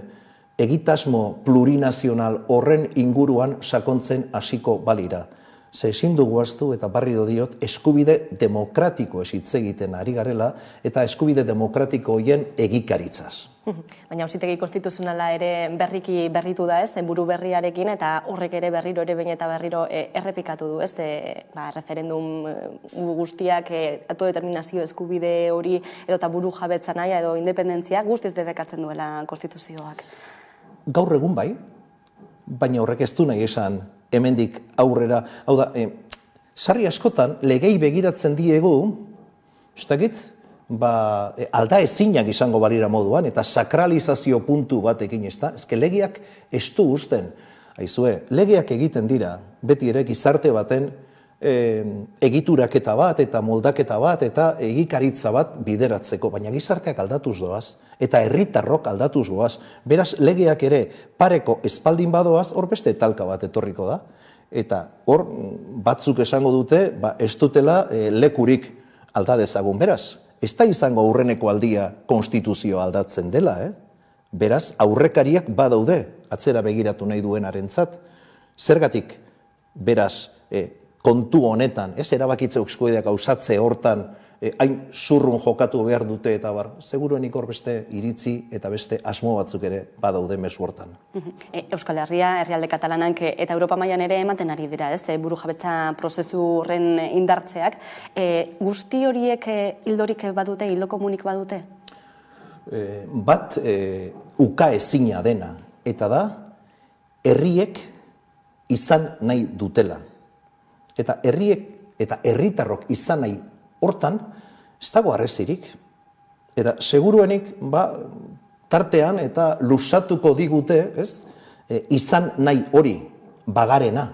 egitasmo plurinazional horren inguruan sakontzen hasiko balira. Ze ezin dugu ahaztu eta berriro diot eskubide demokratiko hitz egiten ari garela eta eskubide demokratiko horien egikaritzaz. Baina auzitegi konstituzionala ere berriki berritu da, ez, buru berriarekin eta horrek ere berriro ere behin eta berriro errepikatu du, ez, referendum guztiak autodeterminazio eskubide hori edo eta buru jabetza nahi edo independentzia guztiz dedekatzen duela konstituzioak. Gaur egun bai, baina horrek ez du nahi esan hemendik aurrera, hau da, sarri askotan legei begiratzen diegu, ez dakit, alda ezinak izango balira moduan, eta sakralizazio puntu batekin, ez da? Ezke legeak ez du usten. Aizue, legeak egiten dira, beti ere gizarte baten egituraketa bat, eta moldaketa bat, eta egikaritza bat bideratzeko, baina gizarteak aldatuz doaz, eta herritarrok aldatuz goaz. Beraz, legeak ere pareko espaldin badoaz, hor beste talka bat etorriko da, eta hor batzuk esango dute, ez dutela lekurik alda dezagun, beraz. Ez da izango aurreneko aldia konstituzioa aldatzen dela, Beraz, aurrekariak badaude, atzera begiratu nahi duenarentzat. Zergatik, beraz, kontu honetan, erabakitze eskubideak gauzatze hortan, hain zurrun jokatu behar dute eta bar, seguruenik hor beste iritzi eta beste asmo batzuk ere badaude mezu hortan. Euskal Herria, herrialde katalanak eta Europa mailan ere ematen ari dira, ez? Burujabetza prozesu horren indartzeak. Guzti horiek hildorik badute, hildo komunik badute? Bat uka ezina dena, eta da, herriek izan nahi dutela. Eta herriek eta herritarrok izan nahi hortan, ez dago arrezirik. Eta seguruenik, tartean eta lusatuko digute, izan nahi hori bagarena.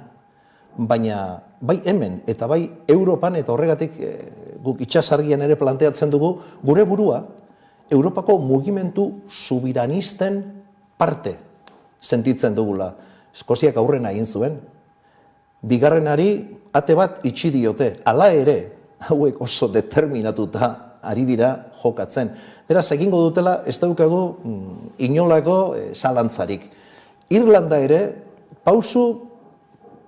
Baina bai hemen eta bai Europan eta horregatik guk itsasargian ere planteatzen dugu, gure burua Europako mugimendu subiranisten parte sentitzen dugula. Eskoziak aurrena egin zuen. Bigarrenari ate bat itxi diote. Hala ere, hauek oso determinatuta ari dira jokatzen. Beraz, egingo dutela, ez daukagu inolako zalantzarik. Irlanda ere, pausu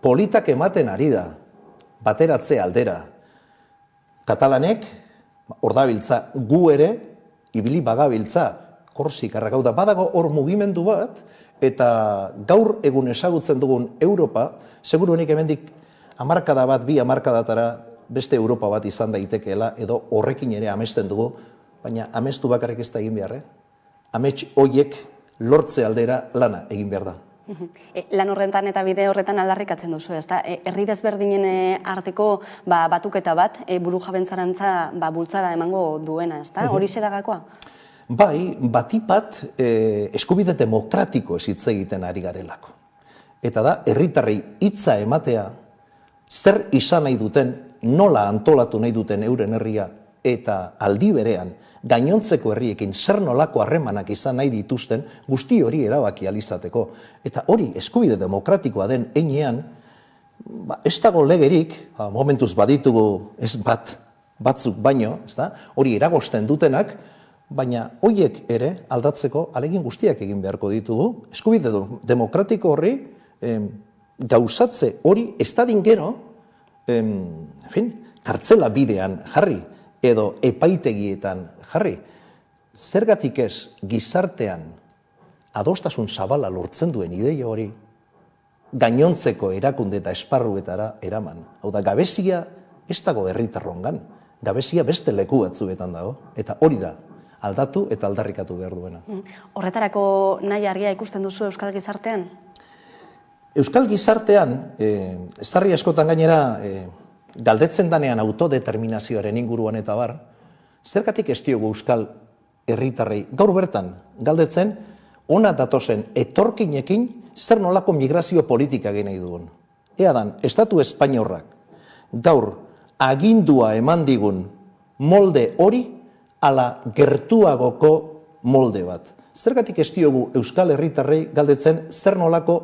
politak ematen ari da, bateratze aldera. Katalanek, hor dabiltza, gu ere, ibili bagabiltza, Korsikarra gauda, badago hor mugimendu bat, eta gaur egun ezagutzen dugun Europa, seguruenik hemendik hamarkada bat, 2 hamarkadatara beste Europa bat izan daitekeela, edo horrekin ere amesten dugu, baina amestu bakarrik ez da egin behar, amets hoiek lortze aldera lana egin behar da. Lan horretan eta bide horretan aldarrikatzen duzu, ezta? Herri desberdinen arteko batuketa bat, buru jabentzarantza bultzada emango duena, ezta? Hori sedagakoa? Bai, batipat eskubide demokratiko ez hitz egiten ari garelako. Eta da, herritarrei hitza ematea, zer izan nahi duten, nola antolatu nahi duten euren herria, eta aldi berean, gainontzeko herriekin zer nolako harremanak izan nahi dituzten, guzti hori erabaki alizateko. Eta hori eskubide demokratikoa den heinean, ez dago legerik, momentuz baditugu ez batzuk baino, hori eragosten dutenak, baina hoiek ere aldatzeko alegin guztiak egin beharko ditugu, eskubide demokratiko horri gauzatze hori ez dadin gero, kartzela bidean jarri, edo epaitegietan jarri. Zergatik ez gizartean adostasun zabala lortzen duen ideia hori gainontzeko erakunde eta esparruetara eraman. Hau da, gabezia ez dago herritarrongan, gabezia beste leku batzuetan dago, eta hori da aldatu eta aldarrikatu behar duena. Horretarako nahi argia ikusten duzu Euskal Gizartean? Euskal Gizartean, sarri askotan gainera, galdetzen danean autodeterminazioaren inguruan eta bar, zergatik ez diogu Euskal herritarrei gaur bertan galdetzen, ona datozen etorkinekin zer nolako migrazio politika egin nahi dugun. Ea dan, Estatu Espainiorrak gaur agindua eman digun molde hori ala gertuagoko molde bat. Zergatik ez diogu Euskal herritarrei galdetzen zer nolako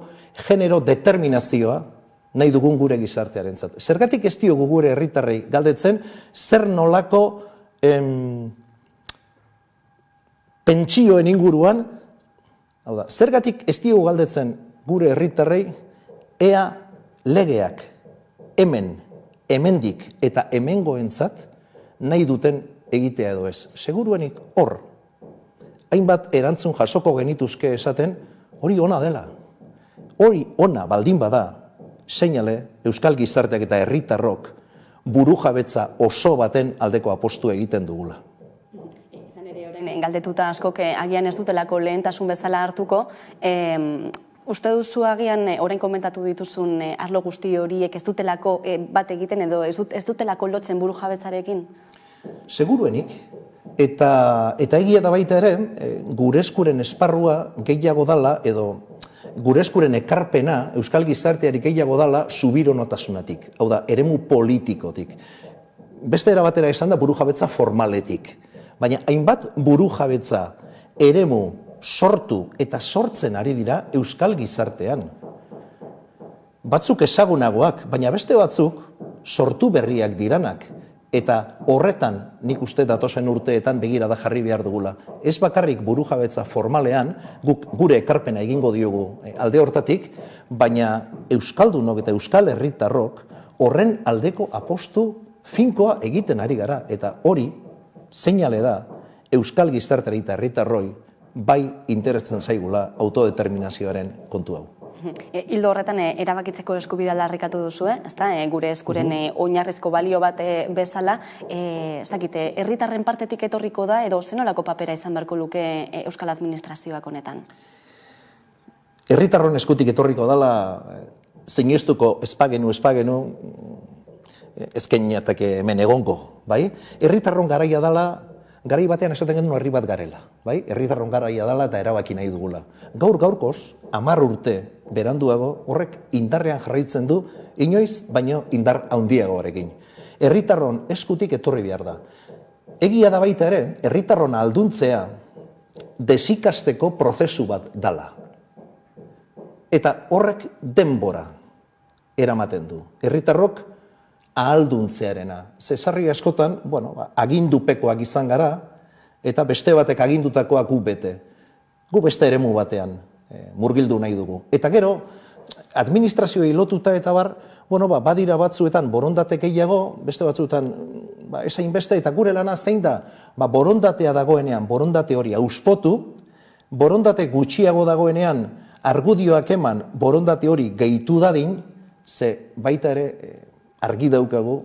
genero determinazioa nahi dugun gure gizartearentzat. Zergatik ez diogu gure herritarrei galdetzen zer nolako pentsioen inguruan, hau da, zergatik ez diogu galdetzen gure herritarrei ea legeak hemendik eta hemengoentzat nahi duten egitea edo ez. Seguruenik hor, hainbat erantzun jasoko genituzke esaten, hori ona dela. Hori ona baldin bada, seinale Euskal Gizarteak eta herritarrok burujabetza oso baten aldeko apostu egiten dugula. Izan ere horren galdetuta askok agian ez dutelako lehentasun bezala hartuko, uste duzu agian orain komentatu dituzun arlo guzti horiek ez dutelako bat egiten edo ez dutelako lotzen burujabetzarekin? Seguruenik, eta egia da baita ere, gure eskuren esparrua gehiago dala, edo gure eskuren ekarpena Euskal Gizarteari gehiago dala subiranotasunatik, hau da, eremu politikotik. Beste era batera esan da burujabetza formaletik, baina hainbat burujabetza eremu sortu eta sortzen ari dira Euskal Gizartean. Batzuk ezagunagoak, baina beste batzuk sortu berriak diranak. Eta horretan nik uste datozen urteetan begirada jarri behar dugula. Ez bakarrik burujabetza formalean, gure ekarpena egingo diogu alde hortatik, baina Euskaldunok eta Euskal herritarrok horren aldeko apostu finkoa egiten ari gara. Eta hori, seinale da, Euskal Gizarteari eta herritarroi bai interestzen zaigula autodeterminazioaren kontu hau. Hildo horretan erabakitzeko eskubidea aldarrikatu duzu, ezta? Gure eskuren oinarrizko balio bat bezala, ez dakite, herritarren partetik etorriko da edo zenolako papera izan beharko luke Euskal Administrazioak honetan? Herritarron eskutik etorriko dala sinestuko espagenu ezkeinateke hemen egongo, bai? Herritarron garaia dala, garai batean esaten genuen herri bat garela, bai? Herritarron garaia dala eta erabaki nahi dugula. Gaurkoz, 10 urte beranduago, horrek indarrean jarraitzen du, inoiz baino indar handiagoarekin. Herritarron eskutik etorri behar da. Egia da baita ere, herritarron alduntzea desikasteko prozesu bat dala. Eta horrek denbora eramaten du. Herritarrok ahalduntzearena. Ze sarri askotan, agindupekoak izan gara, eta beste batek agindutakoak gu bete. Gu beste eremu batean murgildu nahi dugu. Eta gero, administrazioei lotuta eta badira batzuetan borondate gehiago, beste batzuetan esain beste, eta gure lana zein da, borondatea dagoenean, borondate hori auspotu, borondate gutxiago dagoenean, argudioak eman borondate hori gehitu dadin, ze baita ere argi daukagu,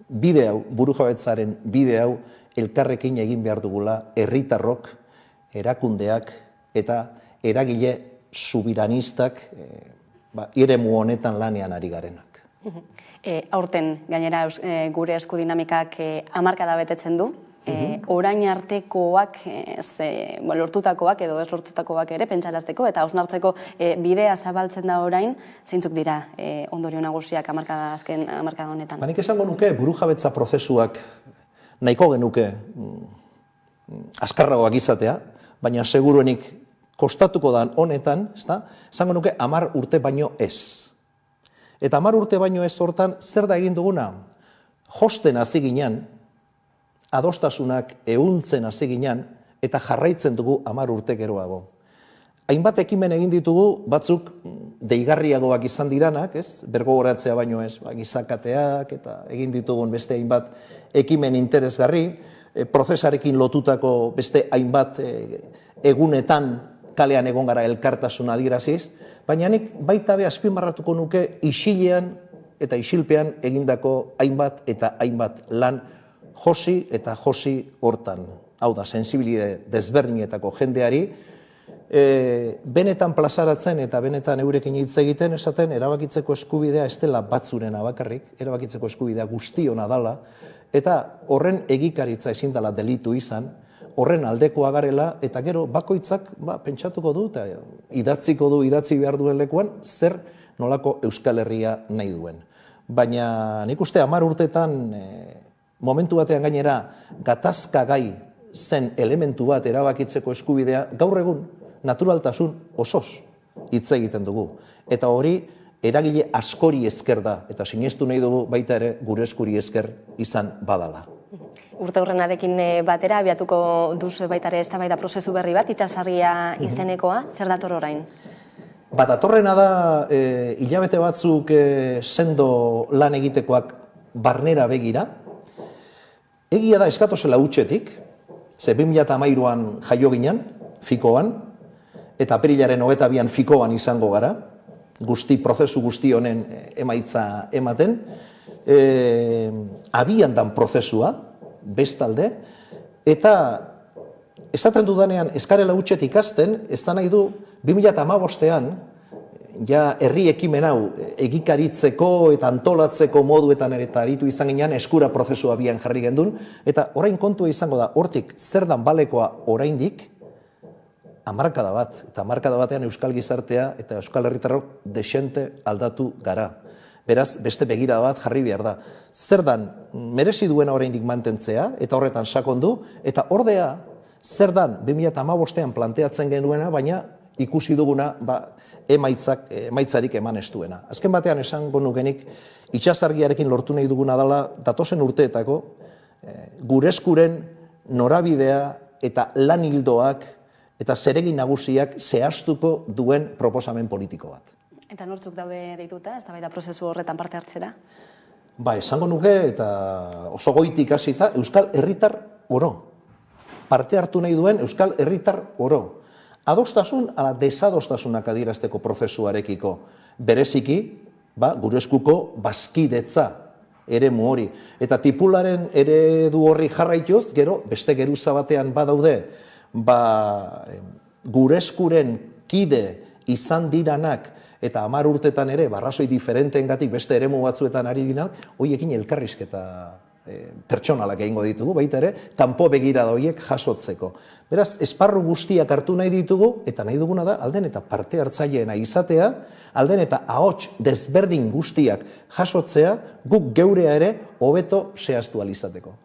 bide hau, burujabetzaren bide hau, elkarrekin egin behar dugula, herritarrok, erakundeak eta eragile subiranistak eremu honetan lanean ari garenak. Aurten, gainera, gure eskudinamikak hamarkada betetzen du, orain artekoak, lortutakoak edo ez lortutakoak ere, pentsarazteko eta hausnartzeko bidea zabaltzen da orain, zeintzuk dira ondorio nagusiak azken hamarkada honetan? Nik esango nuke burujabetza prozesuak nahiko genuke azkarragoak izatea, baina seguruenik kostatuko dan honetan, esango nuke 10 urte baino ez. Eta 10 urte baino ez hortan, zer da egin duguna? Josten hasi ginen, adostasunak ehuntzen hasi ginen, eta jarraitzen dugu 10 urte geroago. Hainbat ekimen egin ditugu, batzuk deigarriagoak izan diranak, bergogoratzea baino ez, gizakateak, eta egin ditugun beste hainbat ekimen interesgarri, prozesarekin lotutako beste hainbat egunetan kalean egon gara elkartasuna adieraziz, baina nik baita be azpimarratuko nuke isilean eta isilpean egindako hainbat eta hainbat lan josi eta josi hortan. Hau da, sensibilide desberdinetako jendeari, benetan plazaratzen eta benetan eurekin hitz egiten esaten erabakitzeko eskubidea ez dela batzurena bakarrik, erabakitzeko eskubidea guztiona dala, eta horren egikaritza ezin dela delitu izan, horren aldekoa garela, eta gero bakoitzak pentsatuko du, eta idatzi behar duen lekuan, zer nolako Euskal Herria nahi duen. Baina nik uste 10 urtetan, momentu batean gainera, gatazkagai zen elementu bat erabakitzeko eskubidea, gaur egun, naturaltasun osoz hitz egiten dugu. Eta hori, eragile askori esker da, eta sinestu nahi dugu baita ere gure eskuri esker izan badala. Urte hurrenarekin batera, abiatuko duzu baita ere eztabaida prozesu berri bat, itsasargia izenekoa, zer dator orain? Datorrena da, hilabete batzuk sendo lan egitekoak barnera begira. Egia da eskatozela hutsetik, ze 2013an jaio ginen, Fikoan, eta apirilaren 22an Fikoan izango gara, prozesu guzti honen emaitza ematen, abian dan prozesua, bestalde, eta esaten dudanean eskarela hutset ikasten, ez da nahi du 2015an, ja herri ekimen hau egikaritzeko eta antolatzeko moduetan ere aritu izan ginen eskura prozesua abian jarri gendun, eta orain kontua izango da, hortik zer dan balekoa oraindik, hamarkada bat, eta hamarkada batean euskal gizartea eta euskal herritarrok desente aldatu gara. Beraz, beste begira bat jarri behar da. Zer dan, merezi duena oraindik mantentzea, eta horretan sakondu, eta ordea, zer dan, 2015an planteatzen genuena, baina ikusi duguna emaitzarik eman ez duena. Azken batean esango nukenik, itsasargiarekin lortu nahi duguna dela, datozen urteetako, gure eskuren norabidea eta lan hildoak eta zeregin nagusiak zehaztuko duen proposamen politiko bat. Eta nortzuk daude deituta, eztabaida prozesu horretan parte hartzera? Esango nuke eta oso goitik hasita euskal herritar oro. Parte hartu nahi duen euskal herritar oro. Adostasun ala desadostasunak adierazteko prozesuarekiko. Bereziki, gure eskuko bazkidetza eremu hori. Eta tipularen eredu horri jarraituz, gero, beste geruza batean badaude, gure eskuren kide izan diranak eta 10 urtetan ere, barrazoi diferenteengatik beste eremu batzuetan ari dinak, hoiekin elkarrizketa pertsonalak egingo ditugu, baita ere, kanpo begirada horiek jasotzeko. Beraz, esparru guztiak hartu nahi ditugu, eta nahi duguna da, alden eta parte hartzaileena izatea, alden eta ahots desberdin guztiak jasotzea, guk geurea ere hobeto zehaztu alizateko.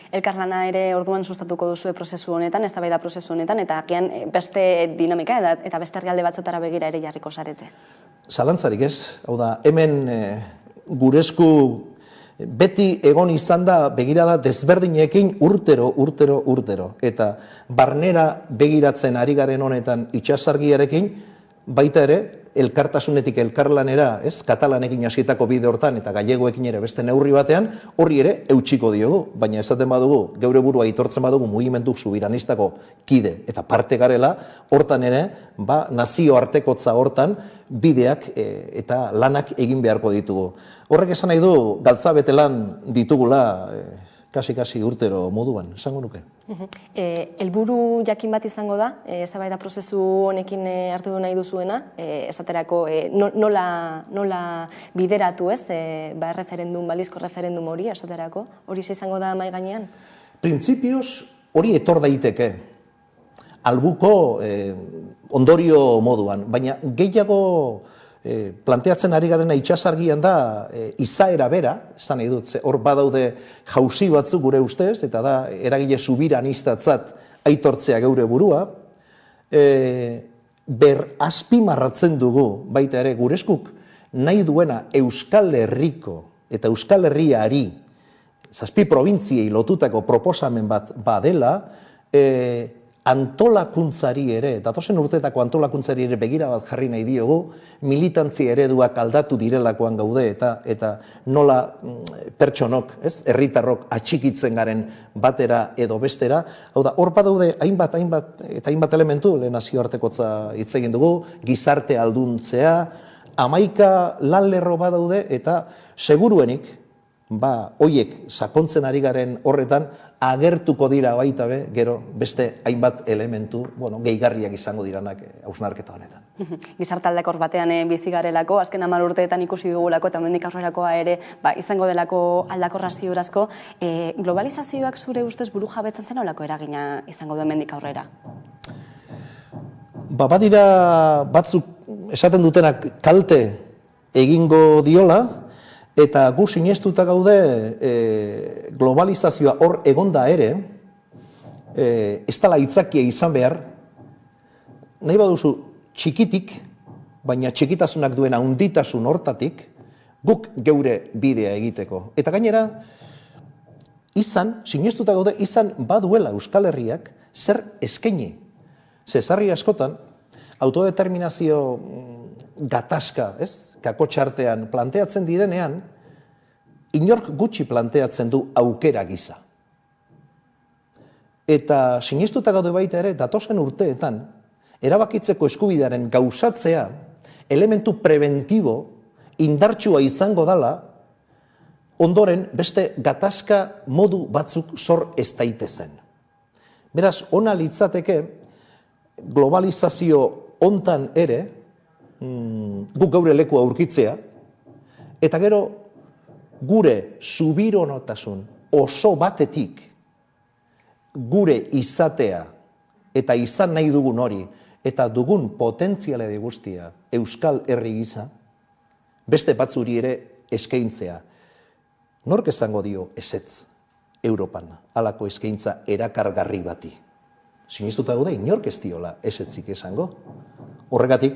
Elkarlana ere orduan sustatuko duzue prozesu honetan, eztabaida prozesu honetan, eta agian beste dinamika eta beste herrialde batzotara begira ere jarriko zarete. Zalantzarik ez, hau da, hemen gure esku beti egon izan da begirada desberdinekin urtero. Eta barnera begiratzen ari garen honetan itsasargiarekin, baita ere, elkartasunetik elkarlanera, katalanekin hasitako bide hortan eta gallegoekin ere beste neurri batean, horri ere eutxiko diogu, baina esaten badugu, geure burua aitortzen badugu mugimendu subiranistako kide eta parte garela, hortan ere, nazioartekotza hortan bideak eta lanak egin beharko ditugu. Horrek esan nahi du, galtzabete lan ditugula, kasi urtero moduan, esango nuke. Helburu jakin bat izango da, eztabaida prozesu honekin hartu nahi duzuena, esaterako nola bideratu balizko referendum hori, esaterako, hori izango da mai gainean? Printzipioz hori etor daiteke, albuko ondorio moduan, baina gehiago planteatzen ari garena itsasargian da izaera bera, esan nahi dut, hor badaude jauzi batzuk gure ustez, eta da eragile subiranistatzat aitortzea geure burua, azpimarratzen dugu, baita ere gure eskuk nahi duena Euskal Herriko eta Euskal Herriari, 7 probintziei lotutako proposamen bat badela, antolakuntzari ere, datozen urteetako antolakuntzari ere begira bat jarri nahi diogu, militantzia ereduak aldatu direlakoan gaude eta nola pertsonok, herritarrok atxikitzen garen batera edo bestera. Hau da, hor badaude hainbat elementu, lehen nazioartekotza hitz egin dugu, gizarte alduntzea, 11 lan lerro badaude eta seguruenik, hoiek sakontzen ari garen horretan, agertuko dira baita gero beste hainbat elementu, gehigarriak izango diranak hausnarketa honetan. Gizarte aldakor batean bizi garelako, azken 10 urteetan ikusi dugulako eta hemendik aurrerakoa ere izango delako aldakorra ziurazko. Globalizazioak zure ustez burujabetzen zen nolako eragina izango du hemendik aurrera? Badira batzuk esaten dutenak kalte egingo diola, eta gu sinestuta gaude globalizazioa hor egonda ere, ez dela aitzakia izan behar, nahi baduzu txikitik, baina txikitasunak duena handitasun hortatik, guk geure bidea egiteko. Eta gainera, sinestuta gaude, baduela Euskal Herriak zer eskaini. Sarri askotan, autodeterminazio gatazka, kakotxartean planteatzen direnean, inork gutxi planteatzen du aukera gisa. Eta sinestuta gaude baita ere, datozen urteetan, erabakitzeko eskubidearen gauzatzea, elementu preventibo, indartsua izango dala, ondoren beste gatazka modu batzuk sor ez daitezen. Beraz, ona litzateke, globalizazio hontan ere, guk gaur lekua aurkitzea, eta gero gure subironotasun oso batetik gure izatea eta izan nahi dugun hori eta dugun potentziale guztia Euskal Herri gisa, beste batzuri ere eskaintzea. Nork esango dio ezetz Europan halako eskaintza erakargarri bati? Sinestuta gaude inork ez diola ezetzik esango. Horregatik,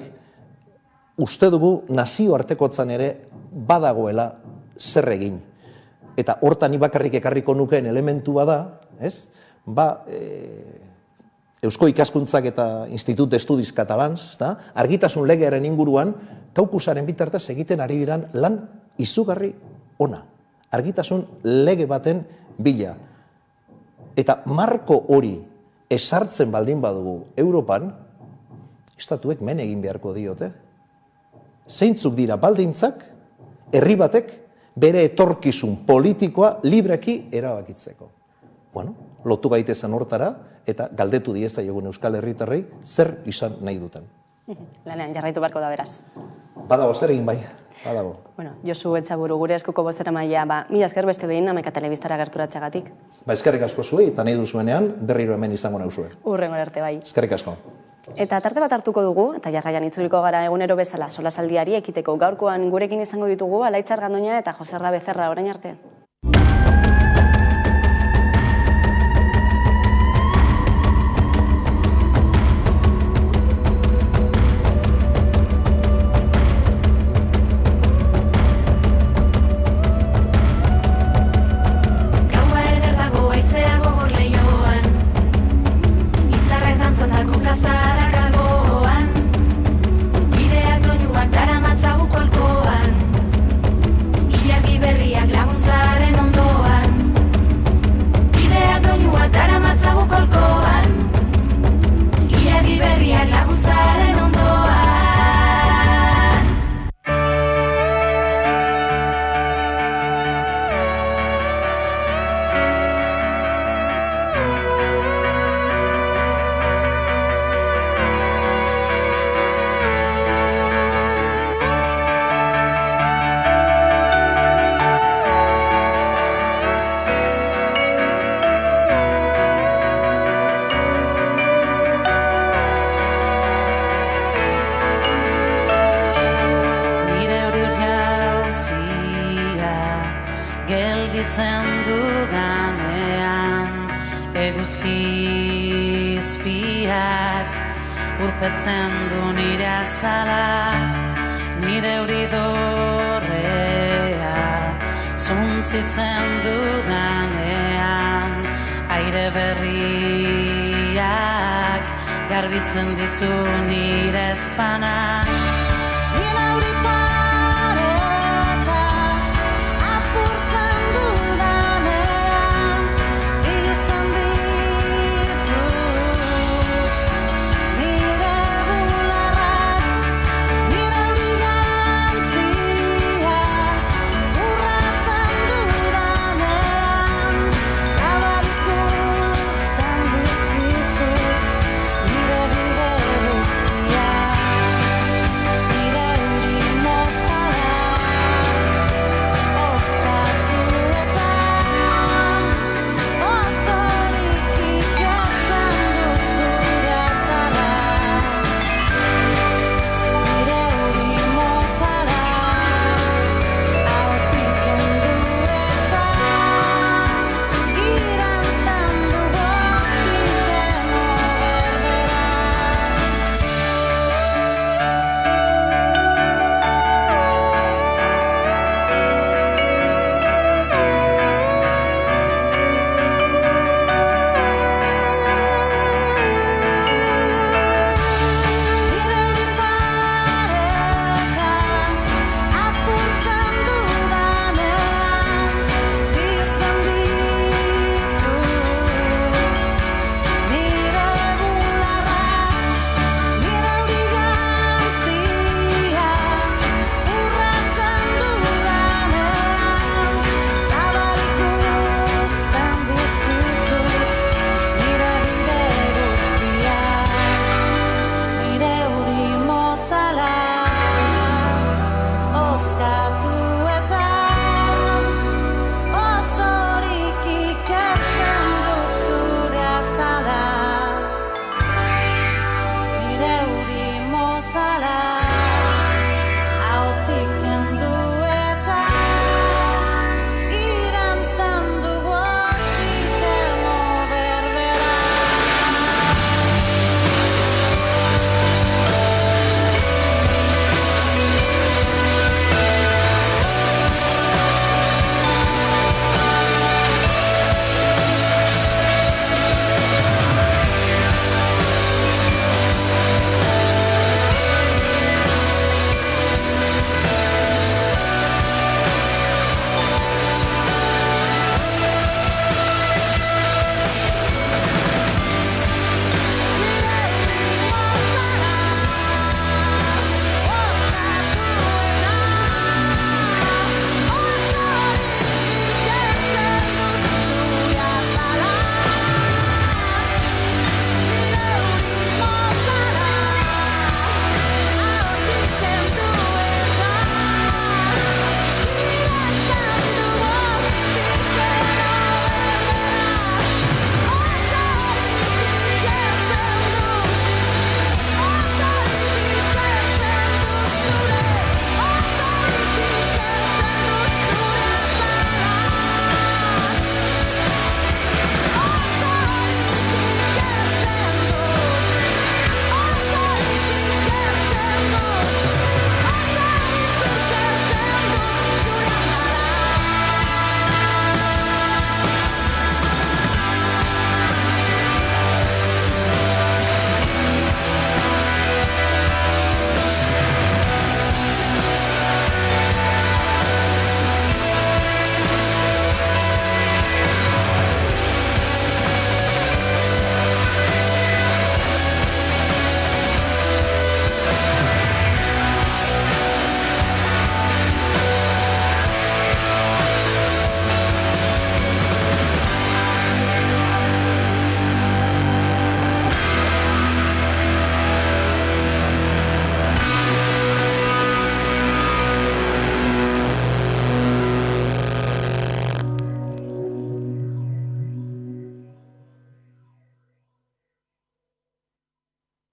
uste dugu nazioartekotzan ere badagoela zer egin. Eta hortan bakarrik ekarriko nukeen elementu bada, Eusko Ikaskuntzak eta Institut d'Estudis Catalans, argitasun legearen inguruan, Kaukusaren bitartez egiten ari diran lan izugarri ona. Argitasun lege baten bila. Eta marko hori esartzen baldin badugu Europan, estatuek men egin beharko diote. Zeintzuk dira baldintzak, herri batek bere etorkizun politikoa libreki erabakitzeko. Lotu gaitezen hortara eta galdetu diezaiogun Euskal Herritarrei zer izan nahi duten. Lanean, jarraitu beharko da beraz. Badago, zer egin bai, badago. Josu Etzaburu, gure eskuko bozeramailea, mila esker beste behin Hamaika Telebistara gerturatzeagatik. Eskerrik asko zuei, eta nahi duzuenean berriro hemen izango nauzue. Hurrengo arte bai. Eskerrik asko. Eta tarte bat hartuko dugu, eta jarraian itzuliko gara egunero bezala solasaldiari ekiteko. Gaurkoan gurekin izango ditugu Alaitz Argandoña eta Joserra Becerra, orain arte. eguzkizpiak urpetzen du nire azala, nire euridorrea zuntzitzen dudanean, aire berriak garbitzen ditu nire ezpana. Nire euripareta apurtzen dudanean, biluzten ditu nire bularrak, nire eurigantzia urratzen dudanean, zabalik usten dizkizut nire bide guztiak, nire euri mozala oskatu eta osorik ikatzen dut zure azala, nire euri mozala ahotik kendu eta iranzten dugu oxigeno berbera. Nire euripareta apurtzen dudanean, biluzten ditu nire bularrak, nire eurigantzia urratzen dudanean, zabalik usten dizkizut nire bide guztiak, nire euri mozala oskatu eta osorik ikatzen dut zure azala, nire euri mozala ahotik kendu eta iranzten dugu oxigeno berbera.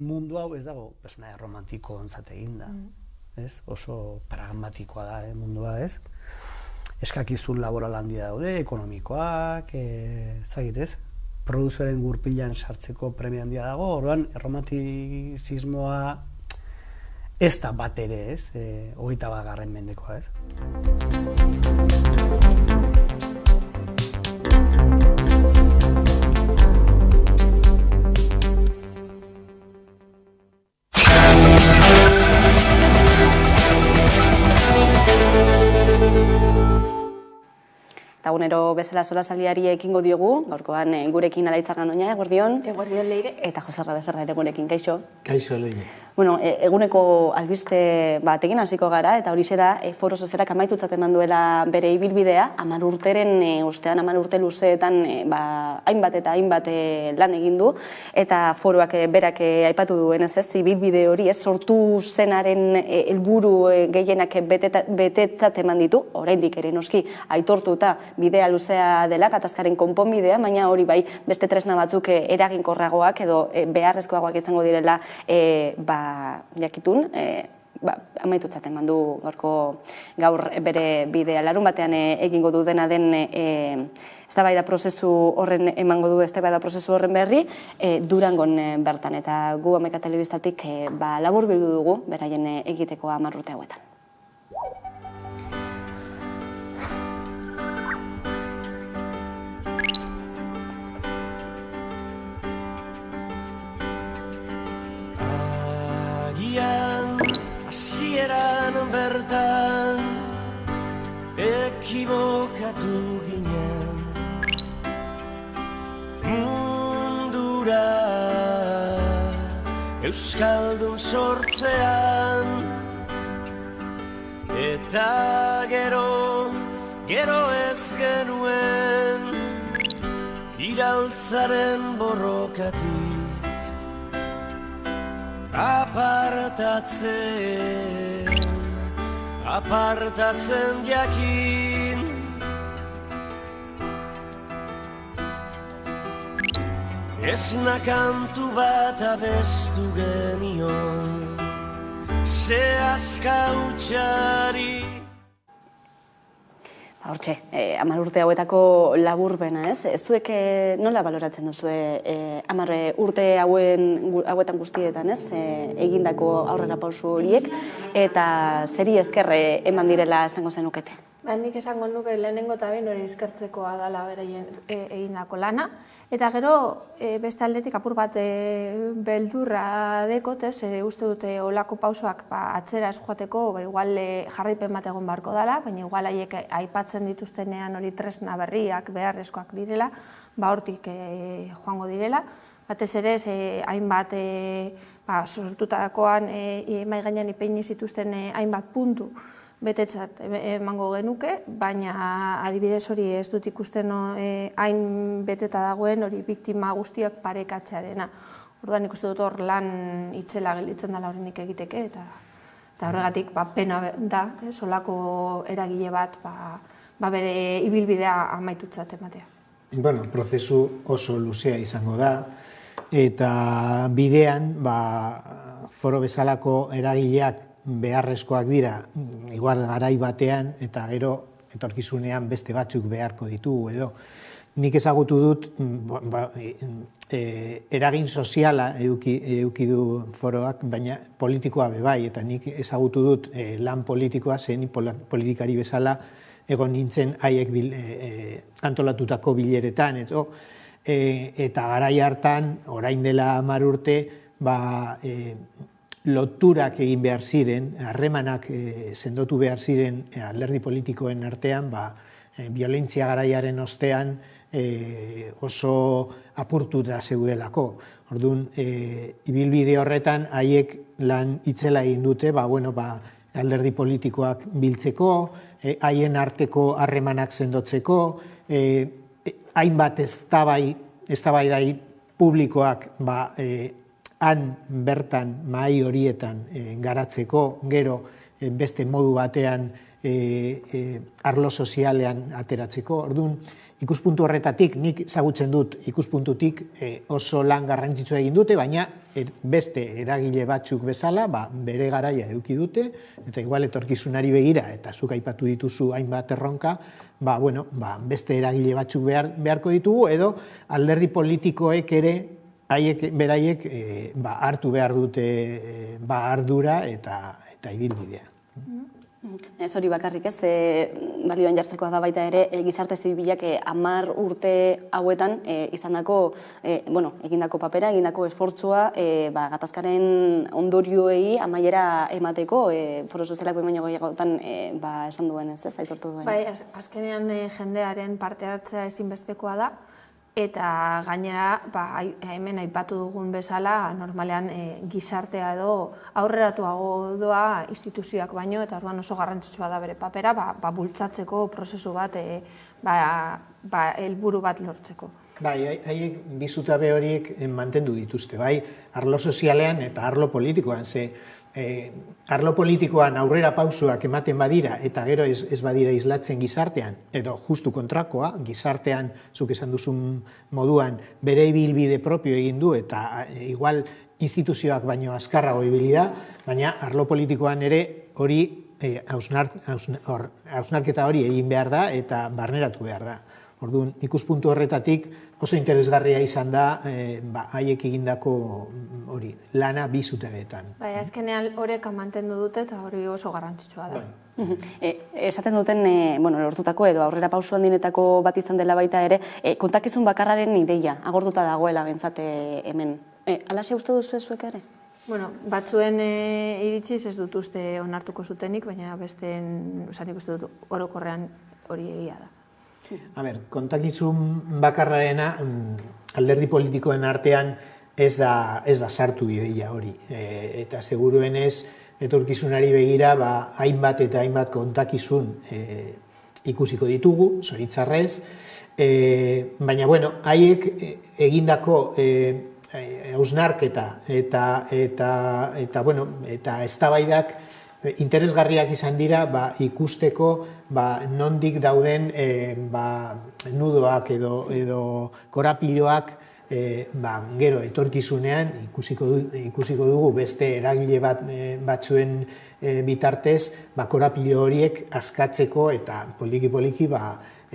Mundu hau ez dago personaia romantiko ontzat eginda, ez? Oso pragmatikoa da, mundua, ez? Eskakizun laboral handia daude, ekonomikoak, ezagit, ez? produzioaren gurpilan sartzeko premia handia dago, orduan erromantizismoa ez da bat ere, ez, 21. mendekoa, ez. Egunero bezala solasaldiari ekingo diogu, gaurkoan gurekin Alaitz Argandoña, eguerdion. Eguerdion, Leire. Eta Jose Becerra ere gurekin, kaixo. Kaixo, Leire. Bueno, eguneko albiste batekin hasiko gara, eta horixe da, Foro Sozialak amaitutzat eman duela bere ibilbidea, 10 urteren, ustean 10 urte luzeetan, hainbat eta hainbat lan egin du, eta foroak berak aipatu duen ez, ibilbide hori, ez, sortu zenaren helburu gehienak betetzat eman ditu, oraindik ere noski aitortuta bidea luzea dela, gatazkaren konponbidea, baina hori bai beste tresna batzuk eraginkorragoak edo beharrezkoagoak izango direla jakitun, amaitutzat eman du gaur bere bidea. Larun batean egingo du dena den eztabaida prozesu horren emango du eztabaida prozesu horren berri Durangon bertan, eta gu Hamaika Telebistatik laburbildu dugu beraien egiteko 10 urte hauetan. Hasieran bertan ekibokatu ginen mundura euskaldun sortzean, eta gero ez genuen iraultzaren borrokatik apartatzen jakin, esna kantu bat abestu genion, zehazka utxari. Hortxe, 10 urte hauetako laburbena, ez? Zuek nola baloratzen duzue 10 urte hauetan guztietan, ez? Egindako aurrera pausu horiek, eta zeri esker eman direla esango zenukete? Nik esango nuke lehenengo eta behin hori eskertzekoa dela beraien egindako lana. Eta gero beste aldetik apur bat beldurra dekot, uste dute olako pausoak atzera ez joateko, igual jarraipen bat egon barko dela, baina igual haiek aipatzen dituztenean hori tresna berriak beharrezkoak direla, hortik joango direla. Batez ere, hainbat sortutakoan mahai gainean ipini zituzten hainbat puntu betetzat emango genuke, baina adibidez hori ez dut ikusten hain beteta dagoen hori biktima guztiak parekatzearena. Orduan ikusten dut hor lan itzela gelditzen dela horrenik egiteke, eta horregatik pena da, solako eragile bat bere ibilbidea amaitutzat ematea. Bueno, prozesu oso luzea izango da, eta bidean foro bezalako eragileak beharrezkoak dira, igual garai batean, eta gero etorkizunean beste batzuk beharko ditugu edo. Nik ezagutu dut, eragin soziala eduki du foroak, baina politikoa bebai, eta nik ezagutu dut lan politikoa, zen politikari bezala egon nintzen haiek antolatutako bileretan, eta garai hartan, orain dela 10 urte, loturak egin behar ziren, harremanak sendotu behar ziren alderdi politikoen artean, violentzia garaiaren ostean oso apurtuta zeudelako. Orduan, ibilbide horretan haiek lan itzela egin dute, alderdi politikoak biltzeko, haien arteko harremanak sendotzeko, hainbat eztabaidai publikoak han bertan mahai horietan garatzeko, gero beste modu batean arlo sozialean ateratzeko. Orduan, ikuspuntu horretatik, nik ezagutzen dut ikuspuntutik oso lan garrantzitsua egin dute, baina beste eragile batzuk bezala, bere garaia eduki dute, eta igual etorkizunari begira, eta zuk aipatu dituzu hainbat erronka, beste eragile batzuk beharko ditugu, edo alderdi politikoek ere, beraiek hartu behar dute ardura eta ibilbidea. Ez hori bakarrik ez, balioan jartzekoa da baita ere, gizarte zibilak 10 urte hauetan egindako papera, egindako esfortzua, gatazkaren ondorioei amaiera emateko, foro sozialak baino gehiagotan esan duen ez, aitortu duen. Bai, azkenean jendearen parte hartzea ezinbestekoa da, eta gainera, hemen aipatu dugun bezala, normalean gizartea edo aurreratuago doa instituzioak baino, eta orduan oso garrantzitsua da bere papera, bultzatzeko prozesu bat, helburu bat lortzeko. Bai, haiek bi zutabe horiek mantendu dituzte, bai, arlo sozialean eta arlo politikoan, arlo politikoan aurrera pausoak ematen badira eta gero ez badira islatzen gizartean, edo justu kontrakoa, gizartean, zuk esan duzun moduan, bere ibilbide propio egin du eta igual instituzioak baino azkarrago ibili da, baina arlo politikoan ere hori hausnarketa hori egin behar da eta barneratu behar da. Orduan, ikuspuntu horretatik oso interesgarria izan da haiek egindako hori lana bi zutegeetan. Bai, azkenean horrek mantendu dute eta hori oso garrantzitsua da. Esaten duten lortutako edo aurrera pauso handinetako bat izan dela baita ere, kontakizun bakarraren ideia agortuta dagoela bentsat hemen. Alaxe uste duzu zuek ere? Bueno, batzuen iritziz ez dut uste onartuko zutenik, baina besteen nik uste dut orokorrean hori egia da. A ber, kontakizun bakarrarena alderdi politikoen artean ez da sartu ideia hori. Eta seguruenez, etorkizunari begira, hainbat eta hainbat kontakizun ikusiko ditugu, zoritzarrez. Baina, haiek egindako hausnarketa eta eztabaidak interesgarriak izan dira ikusteko nondik dauden nudoak edo korapiloak gero etorkizunean ikusiko dugu beste eragile batzuen bitartez korapilo horiek askatzeko eta poliki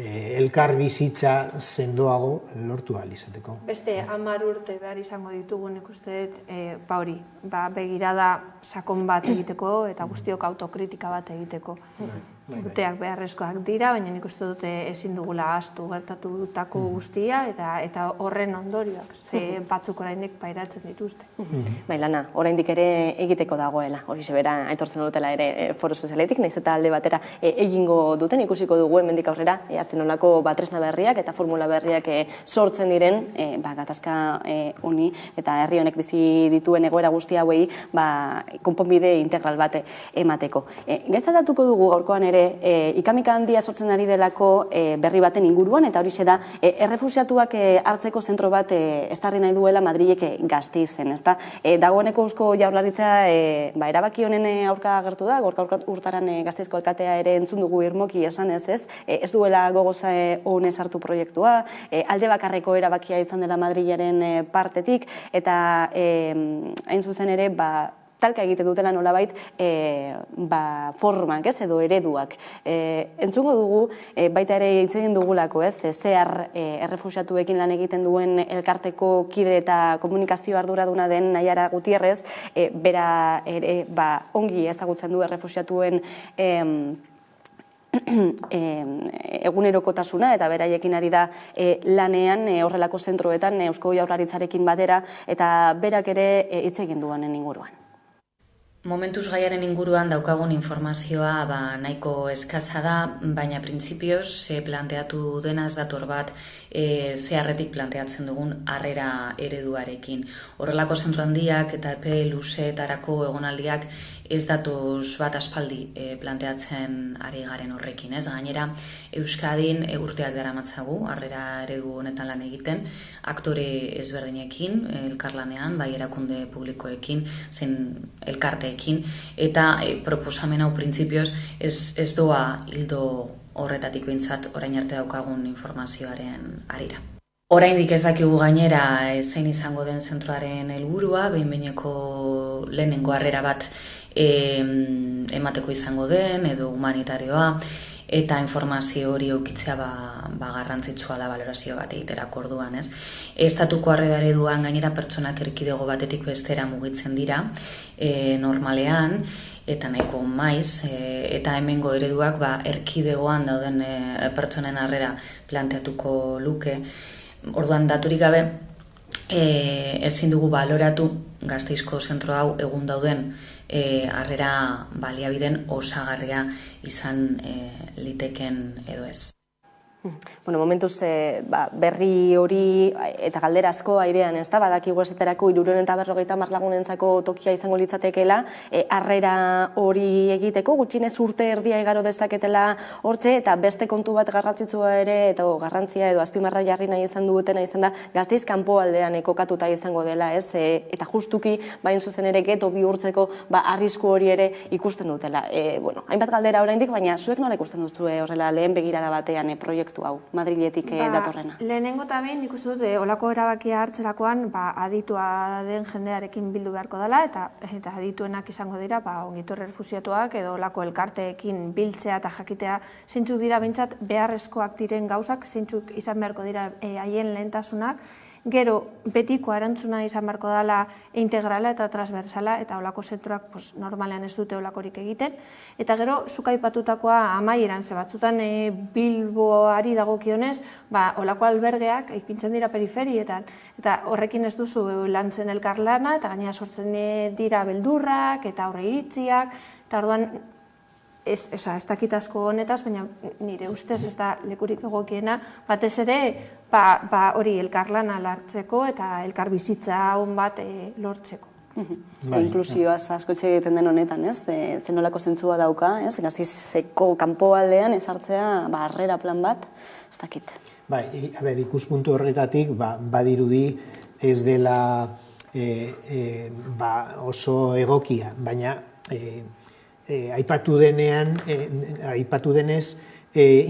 elkar bizitza sendoago lortu ahal izateko. Beste 10 urte behar izango ditugu nik uste dut hori, begirada sakon bat egiteko eta guztiok autokritika bat egiteko. Urteak beharrezkoak dira, baina nik uste dute ezin dugula ahaztu gertatutako guztia eta horren ondorioak, ze batzuk orainik pairatzen dituzte. Bai, lana, oraindik ere egiteko dagoela, hori zebera aitortzen dutela ere foro sozialetik, nahiz eta alde batera egingo duten, ikusiko dugu hemendik aurrera, aztenolako tresna berriak eta formula berriak sortzen diren gatazka honi eta herri honek bizi dituen egoera guzti hauei konponbide integral bat emateko. Gaizatatuko dugu gaurkoan ere ikamika handia sortzen ari delako berri baten inguruan, eta horixe da errefuxiatuak hartzeko zentro bat estarri nahi duela Madrilek Gasteizen, ezta? Dagoeneko Eusko Jaurlaritza erabaki honen aurka agertu da, Gorka Urtaran Gasteizko alkatea ere entzun dugu irmoki esan ez duela gogoza honez hartu proiektua, alde bakarreko erabakia izan dela Madrilaren partetik, eta hain zuzen ere talka egiten dutela nolabait formak edo ereduak. Entzungo dugu, baita ere hitz egin dugulako, zehar errefuxiatuekin lan egiten duen elkarteko kide eta komunikazio arduraduna den Naiara Gutierrez, bera ere ongi ezagutzen du errefuxiatuen egunerokotasuna eta beraiekin ari da lanean horrelako zentroetan Eusko Jaurlaritzarekin batera, eta berak ere hitz egin du honen inguruan. Momentuz gaiaren inguruan daukagun informazioa nahiko eskaza da, baina printzipioz planteatu denaz dator bat zeharretik planteatzen dugun harrera ereduarekin. Horrelako zentro handiak eta epe luzeetarako egonaldiak ez datoz bat aspaldi planteatzen ari garen horrekin. Gainera, Euskadin urteak daramatzagu harrera eredu honetan lan egiten, aktore ezberdinekin, elkarlanean, bai erakunde publikoekin, zen elkarteekin, eta proposamen hau printzipioz ez doa hildo horretatik behintzat orain arte daukagun informazioaren arira. Oraindik ez dakigu gainera zein izango den zentroaren helburua, behin-behineko lehenengo harrera bat emateko izango den edo humanitarioa, eta informazio hori eukitzea garrantzitsua da balorazio bat egiterako orduan, ez? Estatuko harrera ereduan gainera pertsonak erkidego batetik bestera mugitzen dira normalean, eta nahiko maiz, eta hemengo ereduak erkidegoan dauden pertsonen harrera planteatuko luke. Orduan daturik gabe ezin dugu baloratu Gasteizko zentro hau egun dauden harrera baliabideen osagarria izan liteken edo ez. Bueno, momentuz berri hori eta galdera asko airean, ez da, badakigu esaterako 350 lagunentzako tokia izango litzatekeela, harrera hori egiteko, gutxienez urte erdia igaro dezaketela hortxe, eta beste kontu bat garrantzitsua ere, eta garrantzia edo azpimarra jarri nahi izan dutena izan da, Gasteiz kanpoaldean kokatuta izango dela, ez, eta justuki, bain zuzen ere geto bihurtzeko arrisku hori ere ikusten dutela. Bueno, hainbat galdera oraindik, baina zuek nola ikusten duzue horrela lehen begirada batean proiektu hau, Madriletik datorrena? Lehenengo eta behin nik uste dut olako erabakia hartzerakoan aditua den jendearekin bildu beharko dela eta adituenak izango dira ongitorri errefuxiatuak edo olako elkarteekin biltzea eta jakitea zeintzuk dira behintzat beharrezkoak diren gauzak, zeintzuk izan beharko dira haien lehentasunak, gero betiko erantzuna izan beharko dela integrala eta transversala eta olako zentroak normalean ez dute olakorik egiten, eta gero zuk aipatutakoa amaieran ze batzutan Bilboari dagokionez, olako albergeak ipintzen dira periferietan, eta horrekin ez duzu lantzen elkarlana, eta gainera sortzen dira beldurrak, eta aurre iritziak, eta orduan ez dakit asko honetaz, baina nire ustez ez da lekurik egokiena, batez ere hori elkarlana lartzeko eta elkarbizitza on bat lortzeko. Inklusioaz asko egiten den honetan, ez? Zenolako zentzua dauka, ez? Gasteizeko kanpoaldean ezartzea harrera plan bat, ez dakit. Ikuspuntu horretatik badirudi ez dela oso egokia, baina aipatu denez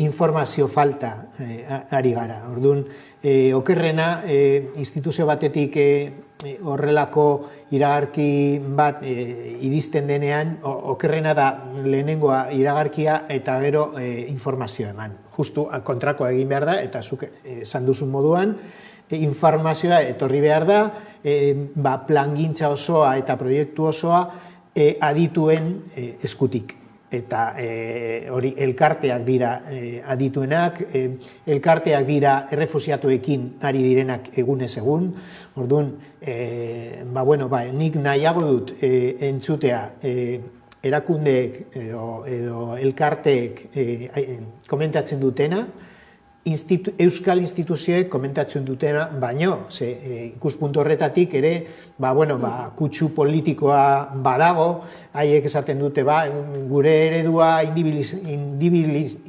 informazio falta ari gara. Orduan, okerrena instituzio batetik horrelako iragarki bat iristen denean, okerrena da lehenengoa iragarkia eta gero informazioa eman. Justu kontrakoa egin behar da, eta zuk esan duzun moduan, informazioa etorri behar da, plangintza osoa eta proiektu osoa adituen eskutik. Eta hori elkarteak dira adituenak, elkarteak dira errefuxiatuekin ari direnak egunez egun. Orduan, nik nahiago dut entzutea erakundeek edo elkarteek komentatzen dutena, euskal instituzioek komentatzen dutena, baino, ikuspuntu horretatik ere, kutsu politikoa badago, haiek esaten dute, gure eredua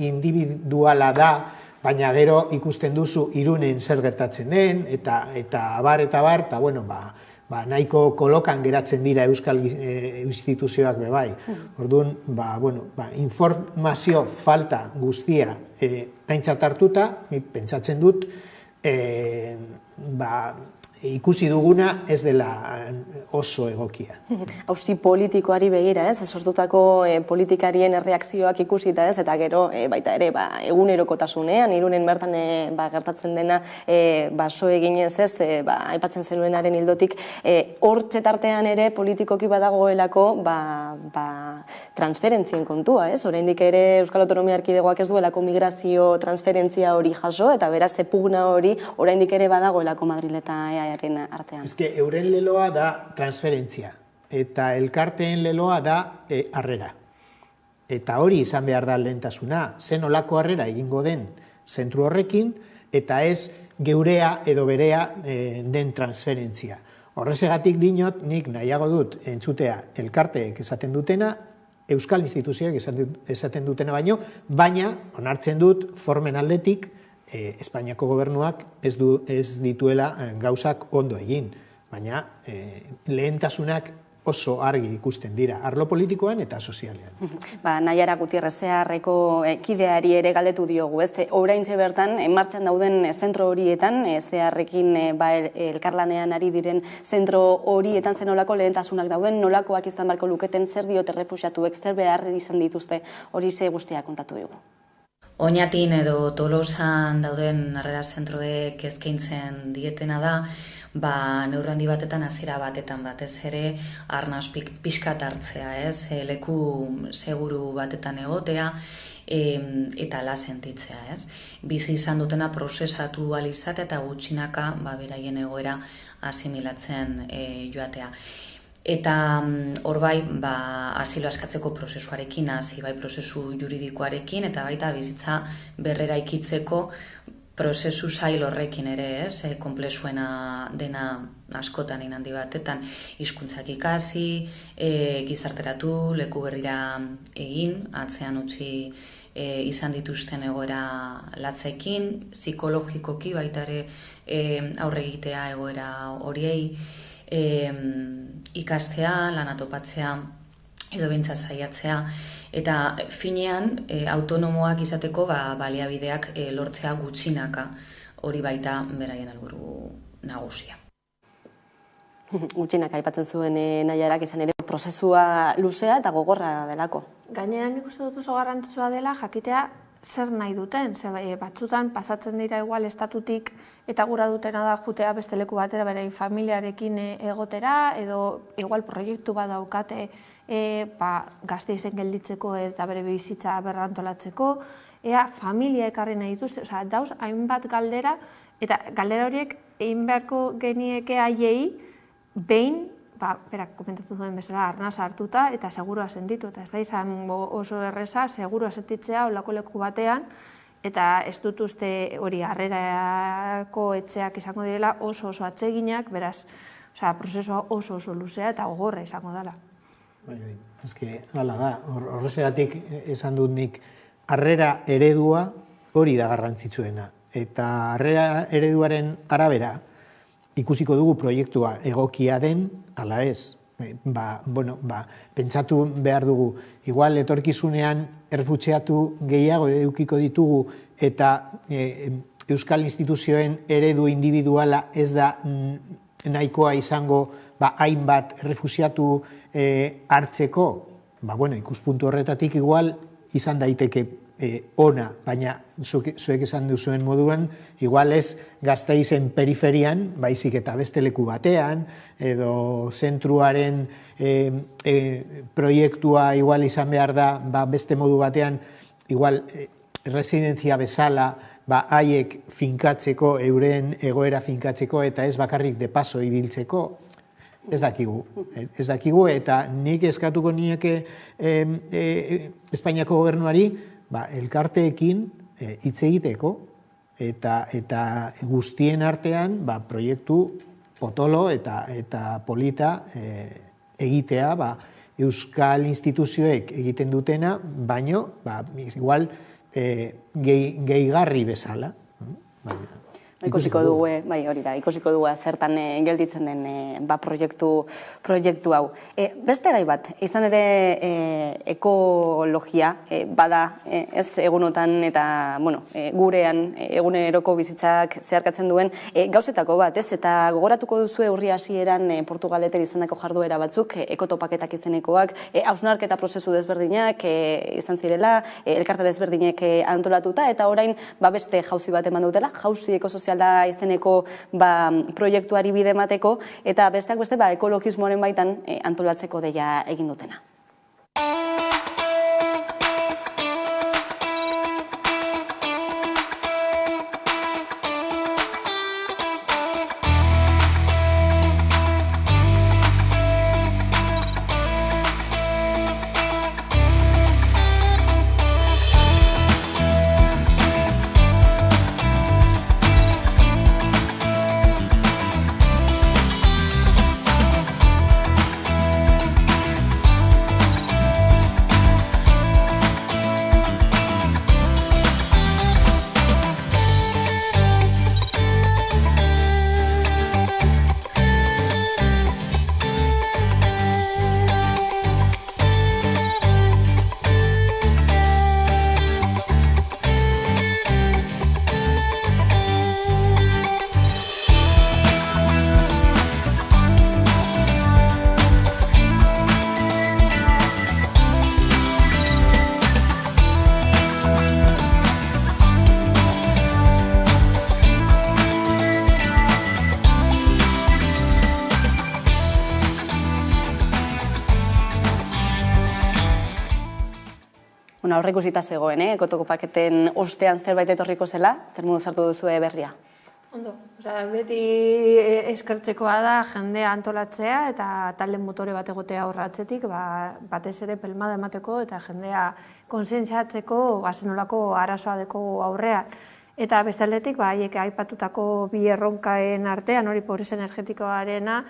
individuala da, baina gero ikusten duzu Irunen zer gertatzen den, eta abar, nahiko kolokan geratzen dira euskal instituzioak bebai. Orduan, informazio falta guztia aintzat hartuta, pentsatzen dut, ikusi duguna ez dela oso egokia. Auzi politikoari begira, ez? Sortutako politikarien erreakzioak ikusita, ez? Eta gero, baita ere, egunerokotasunean, Irunen bertan gertatzen dena so eginez, ez? Aipatzen zenuenaren hildotik, hortxe tartean ere politikoki badagoelako transferentzien kontua, ez? Oraindik ere Euskal Autonomia Erkidegoak ez duelako migrazio transferentzia hori jaso, eta beraz, pugna hori oraindik ere badagoelako Madril eta artean. Euren leloa da transferentzia, eta elkarteen leloa da harrera. Eta hori izan behar da lehentasuna, zen olako harrera egingo den zentru horrekin, eta ez geurea edo berea den transferentzia. Horrezegatik dinot, nik nahiago dut entzutea elkarteek esaten dutena, euskal instituzioek esaten dutena baina onartzen dut formen aldetik Espainiako gobernuak ez dituela gauzak ondo egin, baina lehentasunak oso argi ikusten dira, arlo politikoan eta sozialean. Naiara Gutierrez Zeharreko kideari ere galdetu diogu, ez? Oraintxe bertan, martxan dauden zentro horietan, Zeharrekin elkarlanean ari diren zentro horietan zen nolako lehentasunak dauden, nolakoak izan barko luketen, zer diote refuxiatuek, zer behar izan dituzte, hori ze guztia kontatu dugu. Oñatin edo Tolosan dauden harrera zentroek eskaintzen dietena da, neurri handi batetan hasiera batetan batez ere arnas pixkat hartzea, ez? Leku seguru batetan egotea eta ala sentitzea, ez? Bizi izan dutena prozesatu ahal izatea eta gutxinaka beraien egoera asimilatzen joatea. Eta hor bai, asilo askatzeko prozesuarekin, hasi bai prozesu juridikoarekin, eta baita bizitza berrera ikitzeko prozesu zail horrekin ere, ez? Konplexuena dena askotan handi batetan, hizkuntzak ikasi, gizarteratu, leku berrira egin, atzean utzi izan dituzten egoera latzekin, psikologikoki baita ere aurre egitea egoera horiei, ikastea, lana topatzea edo behintzat saiatzea, eta finean autonomoak izateko baliabideak lortzea gutxinaka, hori baita beraien helburu nagusia. Gutxinaka aipatzen zuen Naiarak izan ere prozesua luzea eta gogorra delako. Gainean nik uste dut oso garrantzitsua dela jakitea zer nahi duten, batzutan pasatzen dira igual estatutik eta gura dutena da jutea beste leku batera bere familiarekin egotera, edo igual proiektu bat daukate Gasteizen gelditzeko eta bere bizitza berrantolatzeko, familia ekarri nahi dituzte, dauz hainbat galdera, eta galdera horiek egin beharko genieke haiei behin, berak komentatu duen bezala, arnaz hartuta eta segurua sentitu, eta ez da izan oso erreza, segurua sentitzea olako leku batean, eta ez dut uste hori harrerako etxeak izango direla oso atseginak, beraz, prozesua oso luzea eta gogorra izango dela. Hala da, horrezeratik esan dut nik, harrera eredua hori da garrantzitsuena, eta harrera ereduaren arabera, ikusiko dugu proiektua egokia den, ala ez. Pentsatu behar dugu, igual etorkizunean errefuxiatu gehiago edukiko ditugu eta euskal instituzioen eredu individuala ez da nahikoa izango hainbat errefuxiatu hartzeko. Ikuspuntu horretatik igual izan daiteke ona, baina zuek esan duzuen moduan, igual ez Gasteizen periferian, baizik eta beste leku batean, edo zentruaren proiektua igual izan behar da beste modu batean, igual residentzia bezala haiek finkatzeko, euren egoera finkatzeko, eta ez bakarrik de paso ibiltzeko, ez dakigu, eta nik eskatuko nieke Espainiako gobernuari, elkarteekin hitz egiteko eta guztien artean proiektu potolo eta polita egitea euskal instituzioek egiten dutena, baino igual gehigarri bezala. Ikusiko dugu, ikusiko dugu zertan gelditzen den proiektu hau. Beste gai bat, izan ere ekologia bada ez egunotan eta gurean eguneroko bizitzak zeharkatzen duen gauzetako bat, ez? Eta gogoratuko duzu urri hasieran Portugaleten izandako jarduera batzuk, ekotopaketak izenekoak, hausnarketa prozesu desberdinak izan zirela, elkarte desberdinek antolatuta, eta orain beste jauzi bat eman dutela, jauzi ekosoziala izeneko proiektuari bide emateko, eta besteak beste ekologismoaren baitan antolatzeko deia egin dutena. Bueno, aurreikusita zegoen, ekotoko paketen ostean zerbait etorriko zela, zer modu sartu duzue berria? Ondo, beti eskertzekoa da jendea antolatzea eta talde motore bat egotea aurratzetik, batez ere pelmada emateko eta jendea konsientziatzeko zenolako arazoa deko aurrea. Eta beste aldetik, haiek aipatutako bi erronkaen artean, hori pobrezia energetikoarena,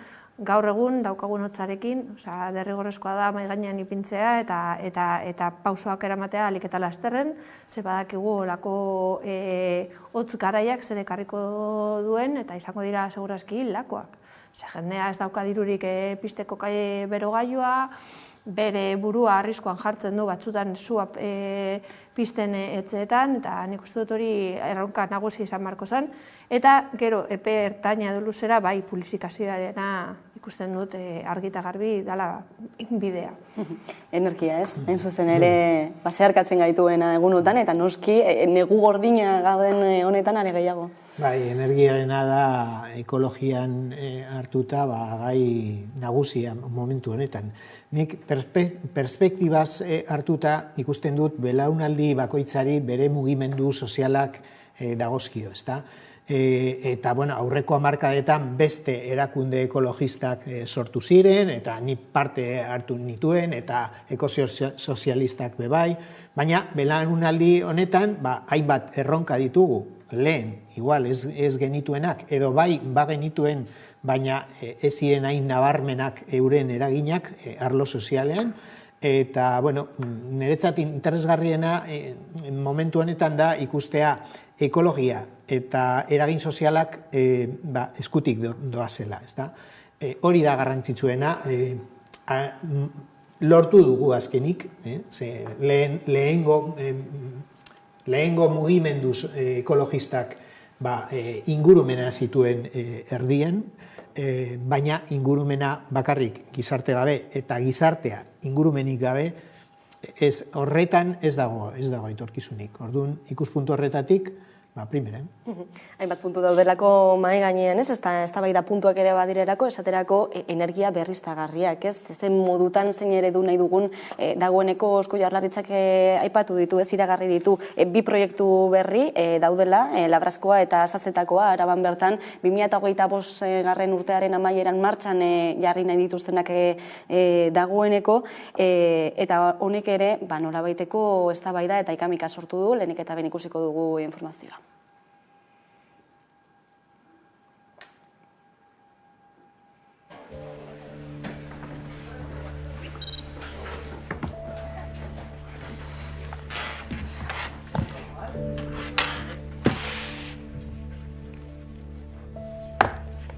gaur egun daukagun hotzarekin, derrigorrezkoa da mahai gainean ipintzea eta pausoak eramatea ahalik eta lasterren, ze badakigu olako hotz garaiak zer ekarriko duen eta izango dira segurazki hildakoak. Jendea ez dauka dirurik pizteko berogailua, bere burua arriskuan jartzen du batzutan sua pizten etxeetan, eta nik uste dut hori erronka nagusi izan marko zen. Eta gero epe ertaina edo luzera bai publifikazioarena ikusten dut argi eta garbi dela bidea. Energia ez, hain zuzen ere zeharkatzen gaituena egunotan, eta noski negu gordina gauden honetan are gehiago. Bai, energiarena da ekologian hartuta gai nagusia momentu honetan. Nik perspektibaz hartuta ikusten dut belaunaldi bakoitzari bere mugimendu sozialak dagozkio, ezta? Eta aurreko hamarkadetan beste erakunde ekologistak sortu ziren, eta ni parte hartu nituen, eta ekosozialistak bebai, baina belaunaldi honetan hainbat erronka ditugu, lehen, igual ez genituenak, edo bai genituen, baina ez ziren hain nabarmenak euren eraginak arlo sozialean, eta, niretzat interesgarriena momentu honetan da ikustea ekologia eta eragin sozialak eskutik doazela, ezta? Hori da garrantzitsuena, lortu dugu azkenik, lehengo mugimendu ekologistak ingurumena zituen erdien, baina ingurumena bakarrik gizarte gabe eta gizartea ingurumenik gabe, horretan ez dago etorkizunik. Orduan, ikuspuntu horretatik, primera. Hainbat puntu daudelako mahai gainean, ez da baita puntuak ere badirerako, esaterako energia berriztagarriak, ez? Zen modutan zein eredu nahi dugun dagoeneko Eusko Jaurlaritzak aipatu ditu, ez iragarri ditu, bi proiektu berri daudela, Labraskoa eta Sazetakoa, Araban bertan, 2025 urtearen amaieran martxan jarri nahi dituztenak dagoeneko, eta honek ere, nolabaiteko eztabaida eta ikamika sortu du, lehenik eta ben ikusiko dugu informazioa.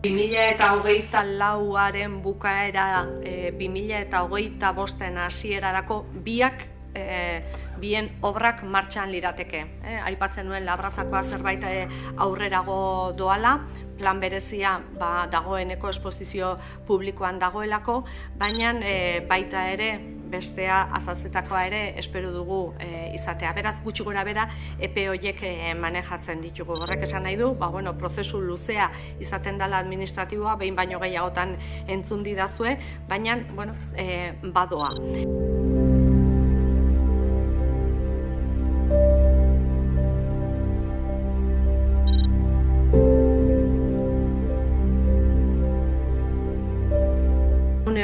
Eta 2024aren bukaera, 2025 hasierarako bien obrak martxan lirateke. Aipatzen nuen Labrazakoa zerbait aurrerago doala, plan berezia dagoeneko esposizio publikoan dagoelako, baina baita ere bestea Azazetakoa ere espero dugu izatea. Beraz, gutxi gora bera, epe horiek manejatzen ditugu. Horrek esan nahi du, prozesu luzea izaten dela administratiboa, behin baino gehiagotan entzun didazue, baina, badoa.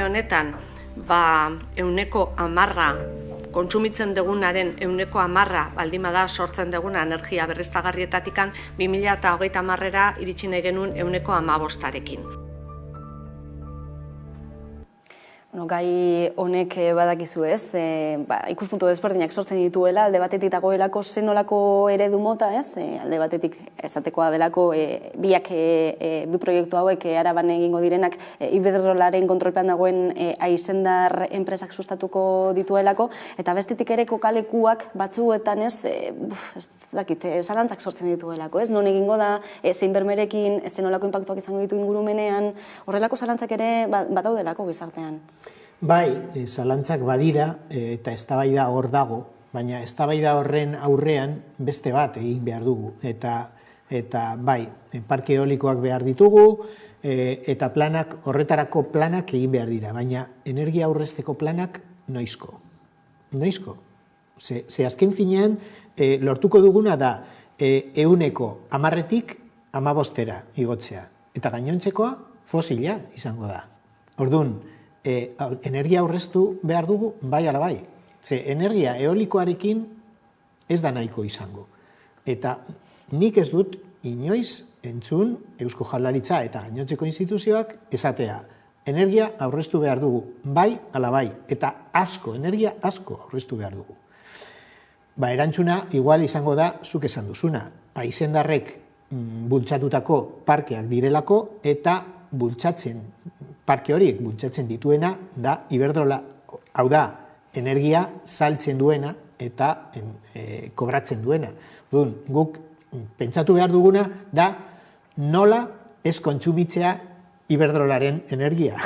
Honetan, 10% kontsumitzen dugunaren 10% baldin bada sortzen duguna energia berriztagarrietatikan 2030era iritsi nahi genuen 15%arekin. Gai honek badakizu ez, ikuspuntu desberdinak sortzen dituela, alde batetik dagoelako zenolako eredu mota ez, alde batetik esatekoa delako bi proiektu hauek Araban egingo direnak Iberdrolaren kontrolpean dagoen Aizendar enpresak sustatuko dituelako, eta bestetik ere kokalekuak batzuetan ez zalantzak sortzen dituelako, ez? Non egingo da, zein bermerekin, zenolako inpaktuak izango ditu ingurumenean, horrelako zalantzak ere badaudelako gizartean. Bai, zalantzak badira eta eztabaida hor dago, baina eztabaida horren aurrean beste bat egin behar dugu. Eta bai, parke eolikoak behar ditugu eta horretarako planak egin behar dira, baina energia aurrezteko planak noizko. Ze azken finean, lortuko duguna da, 10%tik 15% igotzea. Eta gainontzekoa fosila izango da. Orduan, energia aurreztu behar dugu, bai ala bai. Ze energia eolikoarekin ez da nahiko izango. Eta nik ez dut inoiz entzun Eusko Jaurlaritza eta gainontzeko instituzioak esatea. Energia aurreztu behar dugu, bai ala bai. Eta energia asko aurreztu behar dugu. Erantzuna igual izango da zuk esan duzuna. Aizendarrek bultzatutako parkeak direlako eta parke horiek bultzatzen dituena da Iberdrola. Hau da, energia saltzen duena eta kobratzen duena. Guk pentsatu behar duguna da nola ez kontsumitzea Iberdrolaren energia.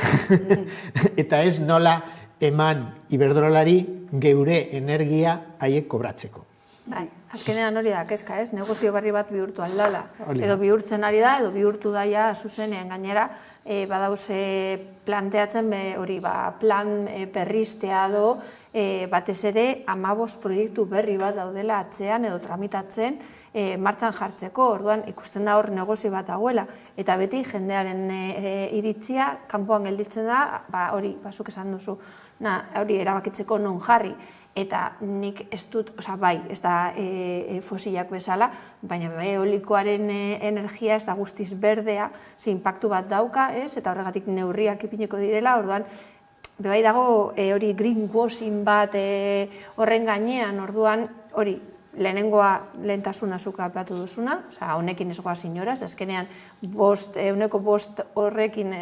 Eta ez nola eman Iberdrolari geure energia haiek kobratzeko. Bai, azkenean hori da, kezka ez, negozio berri bat bihurtu aldala. Edo bihurtzen ari da, edo bihurtu daia zuzenean gainera, badauze planteatzen hori, plan berriztea do, batez ere 15 proiektu berri bat daudela atzean edo tramitatzen martxan jartzeko, orduan ikusten da hor negozio bat dagoela, eta beti jendearen iritzia kanpoan gelditzen da, hori, zuk esan duzu, hori erabakitzeko non jarri. Eta nik ez dut, bai, ez da fosilak bezala, baina eolikoaren energia ez da guztiz berdea, ze inpaktu bat dauka, eta horregatik neurriak ipiniko direla, orduan, bai dago hori greenwashing bat horren gainean, orduan, hori, lehentasuna zuka aplatu duzuna, honekin ez goaz inoraz, ezkenean, 5% horrekin,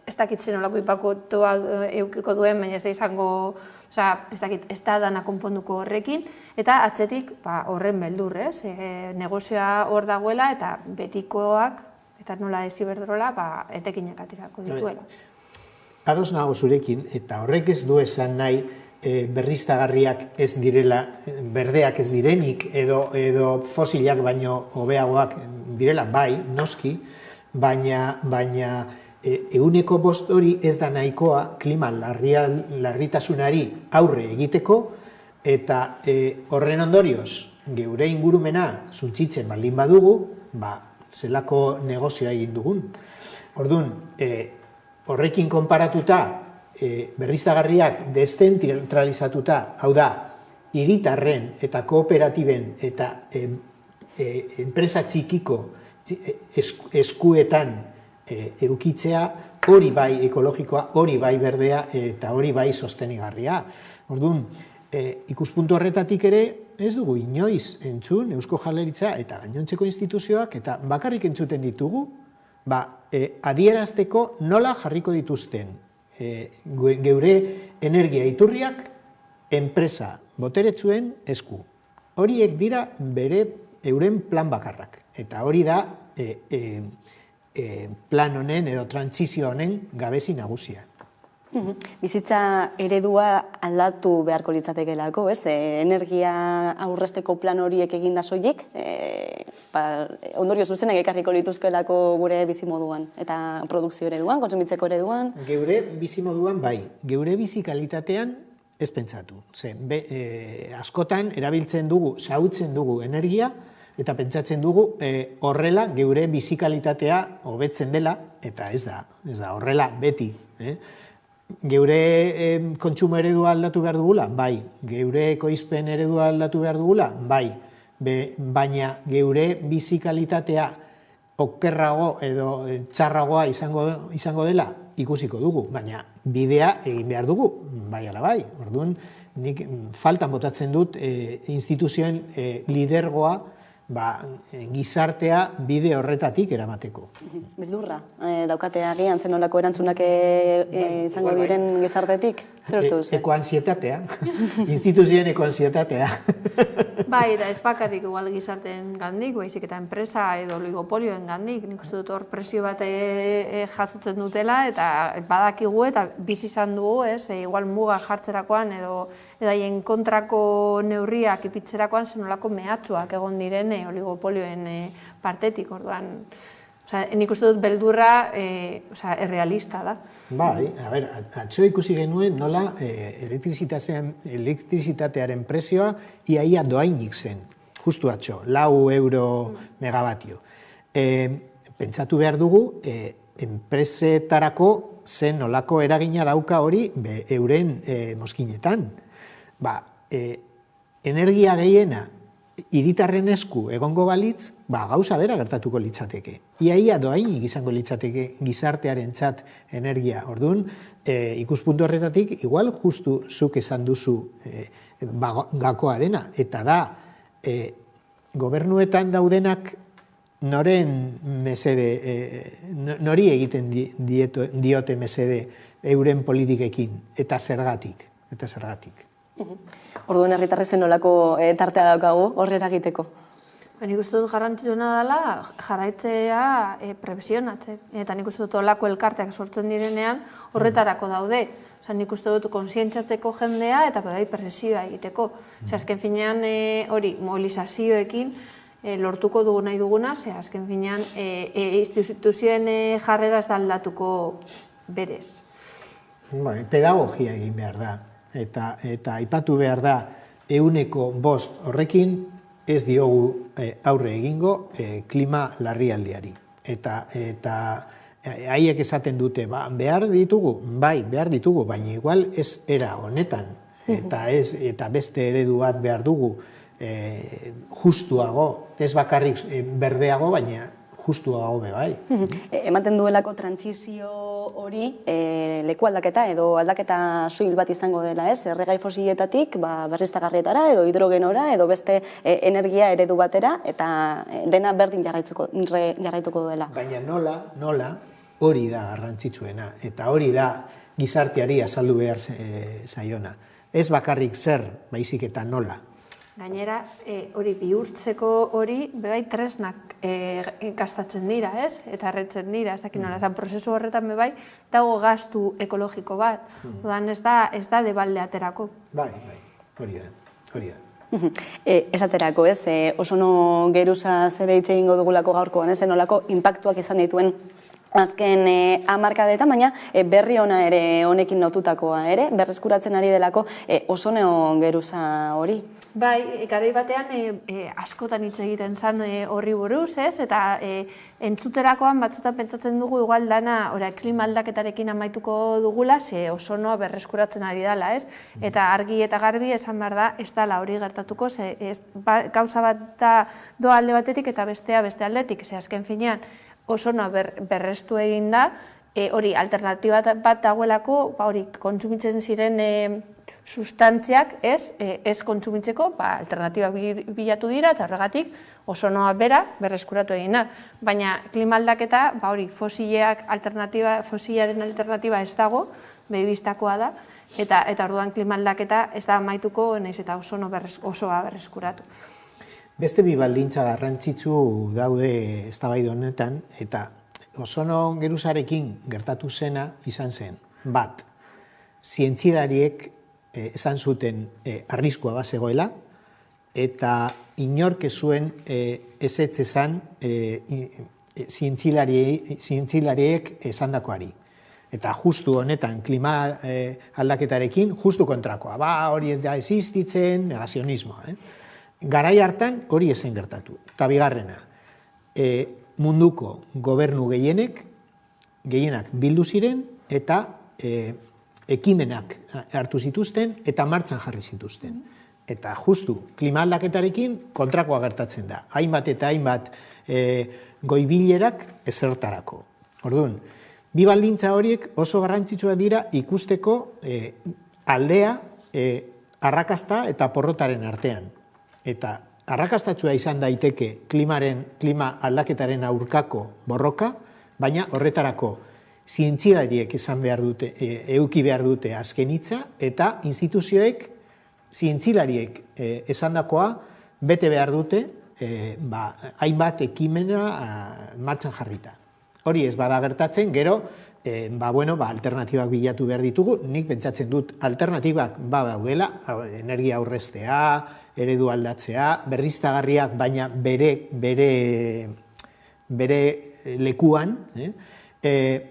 ez dakitzen olako ipakotua eukiko duen, baina ez da izango, ez da dana konponduko horrekin, eta atzetik horren beldur, negozioa hor dagoela, eta betikoak, eta nola ez Iberdrola, etekinak atirako dituela. Ados nago zurekin, eta horrek ez du esan nahi berriztagarriak ez direla, berdeak ez direnik, edo fosilak baino hobeagoak direla, bai, noski, baina 100% hori ez da nahikoa klima larritasunari aurre egiteko, eta horren ondorioz, geure ingurumena suntsitzen baldin badugu, zelako negozioa egin dugun. Orduan, horrekin konparatuta, berriztagarriak deszentralizatuta, hau da, hiritarren eta kooperatiben eta enpresa txikiko eskuetan eukitzea, hori bai ekologikoa, hori bai berdea eta hori bai sostenigarria. Orduan, ikuspuntu horretatik ere ez dugu inoiz entzun Eusko Jaurlaritza eta gainontzeko instituzioak eta bakarrik entzuten ditugu, adierazteko nola jarriko dituzten geure energia iturriak enpresa boteretsuen esku. Horiek dira euren plan bakarrak. Eta hori da plan honen edo trantsizio honen gabezi nagusia. Bizitza eredua aldatu beharko litzatekelako, ez? Energia aurrezteko plan horiek eginda soilik, ondorio zuzenak ekarriko lituzkelako gure bizimoduan eta produkzio ereduan, kontsumitzeko ereduan. Geure bizimoduan bai, geure bizi kalitatean ez pentsatu. Askotan erabiltzen dugu, xahutzen dugu energia, eta pentsatzen dugu horrela geure bizi kalitatea hobetzen dela, eta ez da horrela beti. Geure kontsumo eredua aldatu behar dugula? Bai. Geure ekoizpen eredua aldatu behar dugula? Bai. Baina geure bizi kalitatea okerrago edo txarragoa izango dela ikusiko dugu, baina bidea egin behar dugu, bai ala bai. Orduan, nik faltan botatzen dut instituzioen lidergoa gizartea bide horretatik eramateko. Beldurra, daukate agian zenolako erantzunak izango diren gizartetik? Zer uste duzu? Ekoansietatea, instituzioen ekoansietatea. Bai, da ez bakarrik igual gizarteen gandik, baizik eta enpresa edo oligopolioen gandik, nik uste dut hor presio bat jasotzen dutela, eta badakigu eta bizi izan dugu, igual muga jartzerakoan edo haien kontrako neurriak ipitzerakoan zenolako mehatxuak egon diren oligopolioen partetik, orduan, Nik uste dut beldurra errealista da. Bai, atzo ikusi genuen nola elektrizitatearen prezioa iaia doainik zen, justu atzo, 4 euro megabatio. Pentsatu behar dugu, enpresetarako zen nolako eragina dauka hori euren mozkinetan. Energia gehiena hiritarren esku egongo balitz, gauza bera gertatuko litzateke. Iaia doainik izango litzateke gizartearentzat energia. Orduan, ikuspuntu horretatik, igual justu zuk esan duzu gakoa dena. Eta da, gobernuetan daudenak noren mesede, nori egiten diote mesede euren politikekin, eta zergatik. Orduan herritarrezen nolako tartea daukagu horrera egiteko? Nik uste dut garrantzitsuna dela jarraitzea prebesionatzen. Eta nik uste dut olako elkarteak sortzen direnean horretarako daude. Nik uste dut kontzientziatzeko jendea eta bai presioa egiteko. Azken finean hori mobilizazioekin lortuko dugu nahi duguna, azken finean instituzioen jarrera ez da aldatuko berez. Pedagogia egin behar da. Eta aipatu behar da 105 horrekin ez diogu aurre egingo klima larrialdiari. Eta haiek esaten dute, behar ditugu? Bai, behar ditugu, baina igual ez era honetan. Eta beste eredu bat behar dugu justuago, ez bakarrik berdeago, baina justuago bai. Ematen duelako trantsizio hori leku aldaketa edo aldaketa soil bat izango dela, ez? Erregai fosiletatik berriztagarrietara edo hidrogenora edo beste energia eredu batera eta dena berdin jarraituko duela. Baina nola hori da garrantzitsuena eta hori da gizarteari azaldu behar zaiona. Ez bakarrik zer, baizik eta nola. Gainera, hori bihurtzeko hori, bebai tresnak gastatzen dira, ez? Eta erretzen dira, ez dakit nola, prozesu horretan bebai, dago gastu ekologiko bat. Odan ez da debalde aterako. Bai, hori da. Esaterako, ez? Ozono geruza zere hitz egingo dugulako gaurkoan, ez? Nolako inpaktuak izan dituen azken hamarkadetan, baina berri ona ere honekin lotutakoa ere, berreskuratzen ari delako ozono geruza hori. Bai, garai batean askotan hitz egiten zen horri buruz, ez? Eta entzuterakoan batzutan pentsatzen dugu igual dana klima aldaketarekin amaituko dugula, ze ozonoa berreskuratzen ari dela, ez? Eta argi eta garbi esan behar da, ez dela hori gertatuko, ze gauza bat doa alde batetik eta bestea beste aldetik, ze azken finean ozonoa berrestu egin da, hori alternatiba bat dagoelako, hori kontsumitzen ziren sustantziak ez kontsumitzeko, alternatibak bilatu dira eta horregatik ozonoa bera berreskuratu egin da. Baina klima aldaketa, hori fosilaren alternatiba ez dago, behibistakoa da, eta orduan klima aldaketa ez da amaituko, nahiz eta osoa berreskuratu. Beste bi baldintza garrantzitsu daude eztabaida honetan, eta ozono geruzarekin gertatu zena izan zen. Bat, zientzilariek esan zuten arriskua bazegoela, eta inork ez zuen ezetz esan zientzilariek esandakoari. Eta justu honetan klima aldaketarekin, justu kontrakoa. Hori ez da existitzen, negazionismoa. Garai hartan hori ezen gertatu. Eta bigarrena, munduko gobernu gehienak bildu ziren eta ekimenak hartu zituzten eta martxan jarri zituzten. Eta justu klima aldaketarekin kontrakoa gertatzen da. Hainbat eta hainbat goibilerak ezertarako. Orduan, bi baldintza horiek oso garrantzitsua dira ikusteko aldea arrakasta eta porrotaren artean. Eta arrakastatsua izan daiteke klima aldaketaren aurkako borroka, baina horretarako zientzilariek eduki behar dute azken hitza, eta instituzioek zientzilariek esandakoa bete behar dute hainbat ekimena martxan jarrita. Hori ez bada gertatzen, gero alternatibak bilatu behar ditugu, nik pentsatzen dut alternatibak daudela, energia aurreztea, eredu aldatzea, berriztagarriak, baina bere lekuan,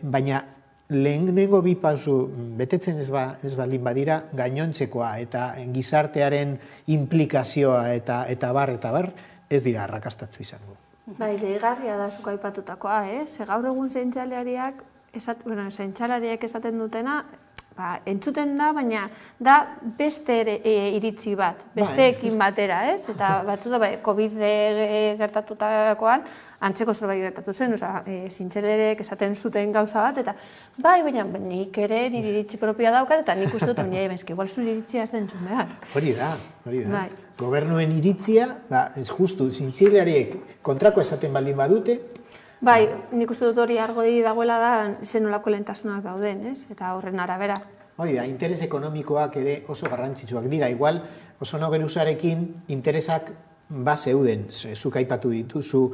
baina lehenengo bi pausu betetzen ez baldin badira, gainontzekoa eta gizartearen implikazioa eta bar, ez dira arrakastatzu izango. Bai, deigarria da zuk aipatutakoa, ze gaur egun zaintxalariak esaten dutena, entzuten da, baina da beste iritzi bat, besteekin batera, ez? Eta batzuta, COVID gertatutakoan, antzeko zerbait gertatu zen, zintxalerek esaten zuten gauza bat, eta baina nik ere nire iritzi propioa daukat, eta nik uste dut, baina igual zure iritzia ez den zuen behar. Hori da. Gobernuen iritzia, ez justu, zintxalerek kontrako esaten baldin badute, Bai, nik uste dut hori argo dagoela da zenolako lehentasunak dauden, ez? Eta horren arabera. Hori da, interes ekonomikoak ere oso garrantzitsuak dira. Igual, Ozono Geruzarekin interesak zeuden, zuk aipatu dituzu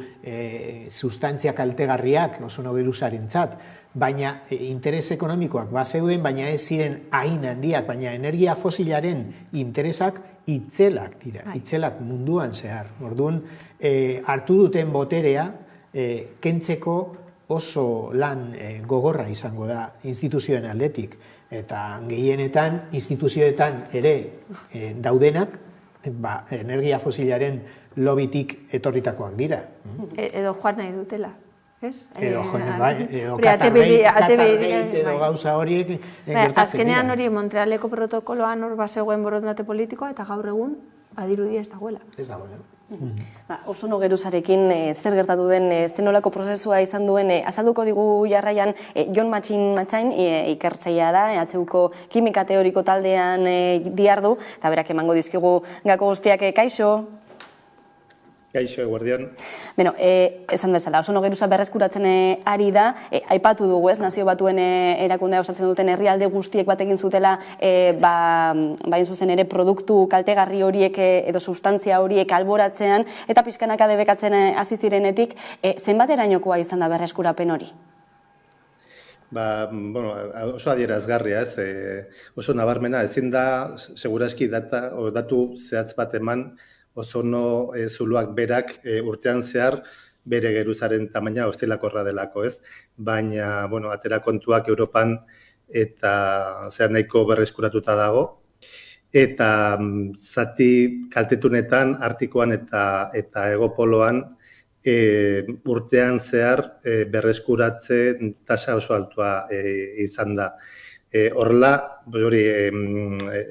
sustantzia kaltegarriak Ozono Geruzarentzat, baina interes ekonomikoak zeuden, baina ez ziren hain handiak, baina energia fosilaren interesak itzelak dira, itzelak munduan zehar. Orduan, hartu duten boterea, kentzeko oso lan gogorra izango da instituzioen aldetik. Eta gehienetan, instituzioetan ere daudenak, energia fosilaren lobitik etorritakoak dira. Edo joan nahi dutela, ez? Edo katarreit, edo gauza horiek gertatzen dira. Azkenean hori Montrealeko protokoloan hor bazegoen borondate politikoa, eta gaur egun badirudi ez dagoela. Ez dagoela. Ozono Geruzarekin zer gertatu den, zenolako prozesua izan duen, azalduko digu jarraian Jon Matxain ikertzailea da, EHUko kimika teoriko taldean diardu, eta berak emango dizkigu gako guztiak. Kaixo? Kaixo, eguerdian. Beno, esan bezala, Ozono Geruza berreskuratzen ari da, aipatu dugu ez, Nazio Batuen erakundea osatzen duten herrialde guztiek bat egin zutela, bain zuzen ere produktu kaltegarri horiek edo sustantzia horiek alboratzean, eta pixkanaka debekatzen hasi zirenetik, zenbaterainokoa izan da berreskurapen hori? Oso adierazgarria ez, oso nabarmena, ezin da, seguraski datu zehatz bat eman, Ozono zuluak berak urtean zehar bere geruzaren tamaina ostelakorra delako, ez? Baina, atera kontuak Europan eta zehar nahiko berreskuratuta dago. Eta zati kaltetunetan, Artikoan eta Egopoloan urtean zehar berreskuratze tasa oso altua izan da. Horrela,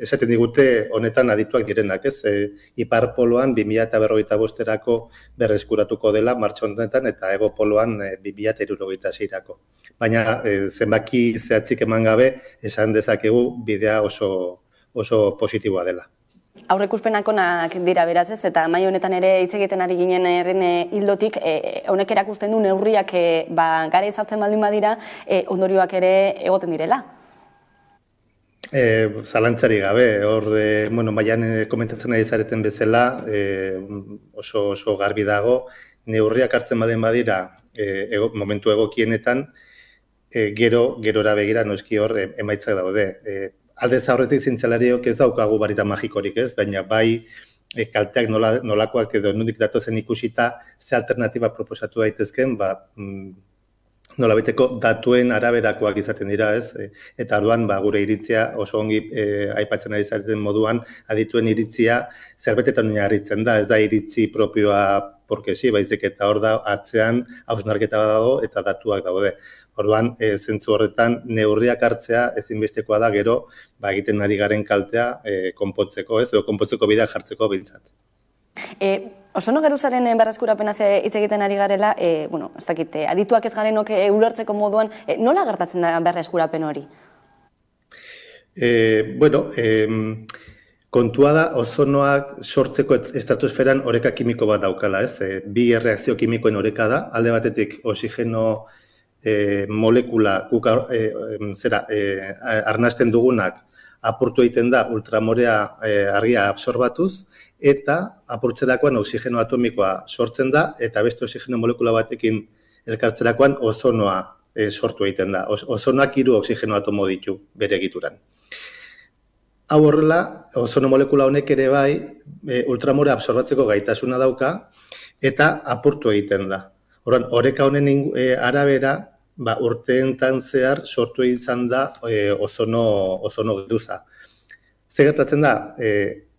esaten digute honetan adituak direnak, ez? Iparpoloan 2045erako berreskuratuko dela martxa honetan eta Egopoloan 2076erako. Baina zenbaki zehatzik eman gabe esan dezakegu bidea oso positiboa dela. Aurreikuspenak onak dira beraz ez, eta mai honetan ere hitz egiten ari ginen herren hildotik, honek erakusten du neurriak gara izartzen baldin badira, ondorioak ere egoten direla. Zalantzari gabe, hor, maian komentatzen ari zareten bezala, oso garbi dago, neurriak hartzen baldin badira momentu egokienetan, gerora begira noski hor emaitzak daude. Aldez aurretik zintzelariok ez daukagu barita magikorik ez, baina bai kalteak nolakoak edo nondik datozen ikusita ze alternatiba proposatu daitezken, nolabaiteko datuen araberakoak izaten dira, ez? Eta orduan gure iritzia oso ongi aipatzen ari zareten moduan, adituen iritzia zerbetetan oinarritzen da, ez da iritzi propioa porkesi, baizik eta hor da atzean hausnarketa dago eta datuak daude. Orduan, zentzu horretan, neurriak hartzea ezinbestekoa da gero egiten ari garen kaltea konpontzeko, ez? Edo konpontzeko bidea jartzeko bintzat. Ozono Geruzaren berreskurapenaz hitz egiten ari garela, ez dakit, adituak ez garenok ulertzeko moduan, nola gertatzen da berreskurapen hori? Kontua da, ozonoak sortzeko estratosferan oreka kimiko bat daukala, ez? Bi erreakzio kimikoen oreka da, alde batetik oxigeno molekula arnasten dugunak apurtu egiten da ultramorea argia absorbatuz, eta apurtzerakoan oxigeno atomikoa sortzen da, eta beste oxigeno molekula batekin elkartzerakoan ozonoa sortu egiten da. Ozonoak 3 oxigeno atomo ditu bere egituran. Hau horrela, ozono molekula honek ere bai ultramorea absorbatzeko gaitasuna dauka, eta apurtu egiten da. Orduan, oreka honen arabera, urteentan zehar sortu izan da ozono geruza. Zer gertatzen da,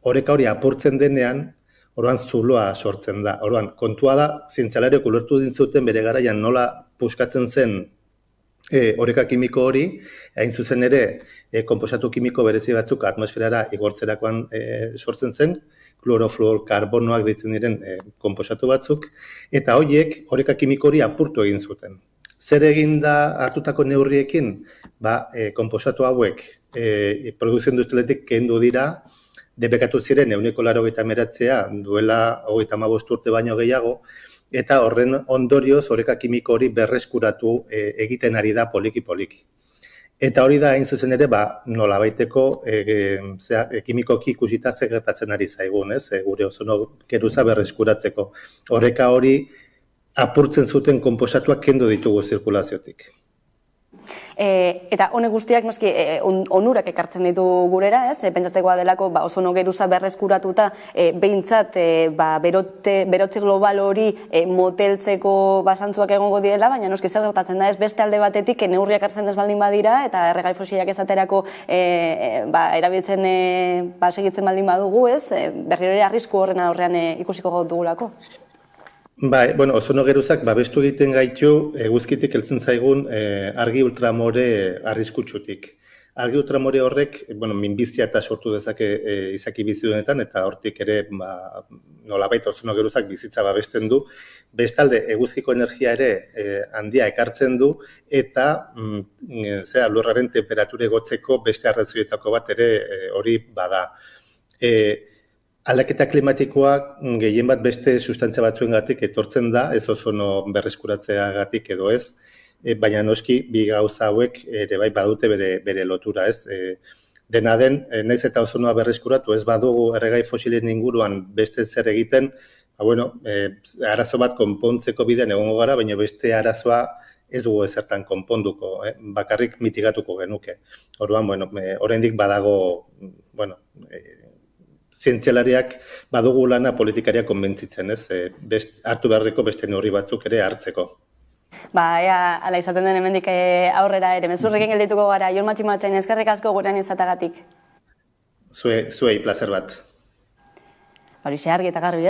oreka hori apurtzen denean, orduan zuloa sortzen da. Orduan, kontua da, zientzialariok ulertu dintzuten bere garaian nola puskatzen zen oreka kimiko hori, hain zuzen ere, konposatu kimiko berezi batzuk atmosferara igortzerakoan sortzen zen, klorofluorkarbonoak deitzen diren konposatu batzuk, eta horiek oreka kimiko hori apurtu egin zuten. Zer egin da hartutako neurriekin? Konposatu hauek produkzio industrialetik kendu dira, debekatu ziren 89% duela 35 urte baino gehiago, eta horren ondorioz oreka kimiko hori berreskuratu egiten ari da poliki-poliki. Eta hori da hain zuzen ere, nolabaiteko kimikoki ikusita zer gertatzen ari zaigun, gure ozono geruza berreskuratzeko. Oreka hori apurtzen zuten konposatuak kendu ditugu zirkulaziotik. Eta honek guztiak noski onurak ekartzen ditu gurera, pentsatzekoa delako ozono geruza berreskuratuta behintzat berotze global hori moteltzeko basantzuak egongo direla, baina noski zer gertatzen da, beste alde batetik neurriak hartzen ez baldin badira eta erregai fosilak esaterako erabiltzen segitzen baldin badugu, berriro ere arrisku horren aurrean ikusiko dugulako. Ozono geruzak babestu egiten gaitu eguzkitik heltzen zaigun argi ultramore arriskutsutik. Argi ultramore horrek minbizia eta sortu dezake izaki bizidunetan, eta hortik ere nolabait ozono geruzak bizitza babesten du. Bestalde, eguzkiko energia ere handia ekartzen du, eta lurraren temperatura igotzeko beste arrazoietako bat ere hori bada. Aldaketa klimatikoak gehien bat beste sustantzia batzuengatik etortzen da, ez ozono berreskuratzeagatik edo ez, baina noski bi gauza hauek ere bai badute bere lotura, ez. Dena den, naiz eta ozonoa berreskuratu ez badugu erregai fosilen inguruan beste zer egiten, arazo bat konpontzeko bidean egongo gara, baina beste arazoa ez dugu ezertan konponduko, bakarrik mitigatuko genuke. Orduan, oraindik badago, zientzialariak badugu lana politikariak konbentzitzen, hartu beharreko beste neurri batzuk ere hartzeko. Ea, ala izaten den hemendik aurrera ere, mezurrekin geldituko gara, Jon Matximatxain, eskerrik asko gurean izatagatik. Zuei, plazer bat. Horixe argi eta garbi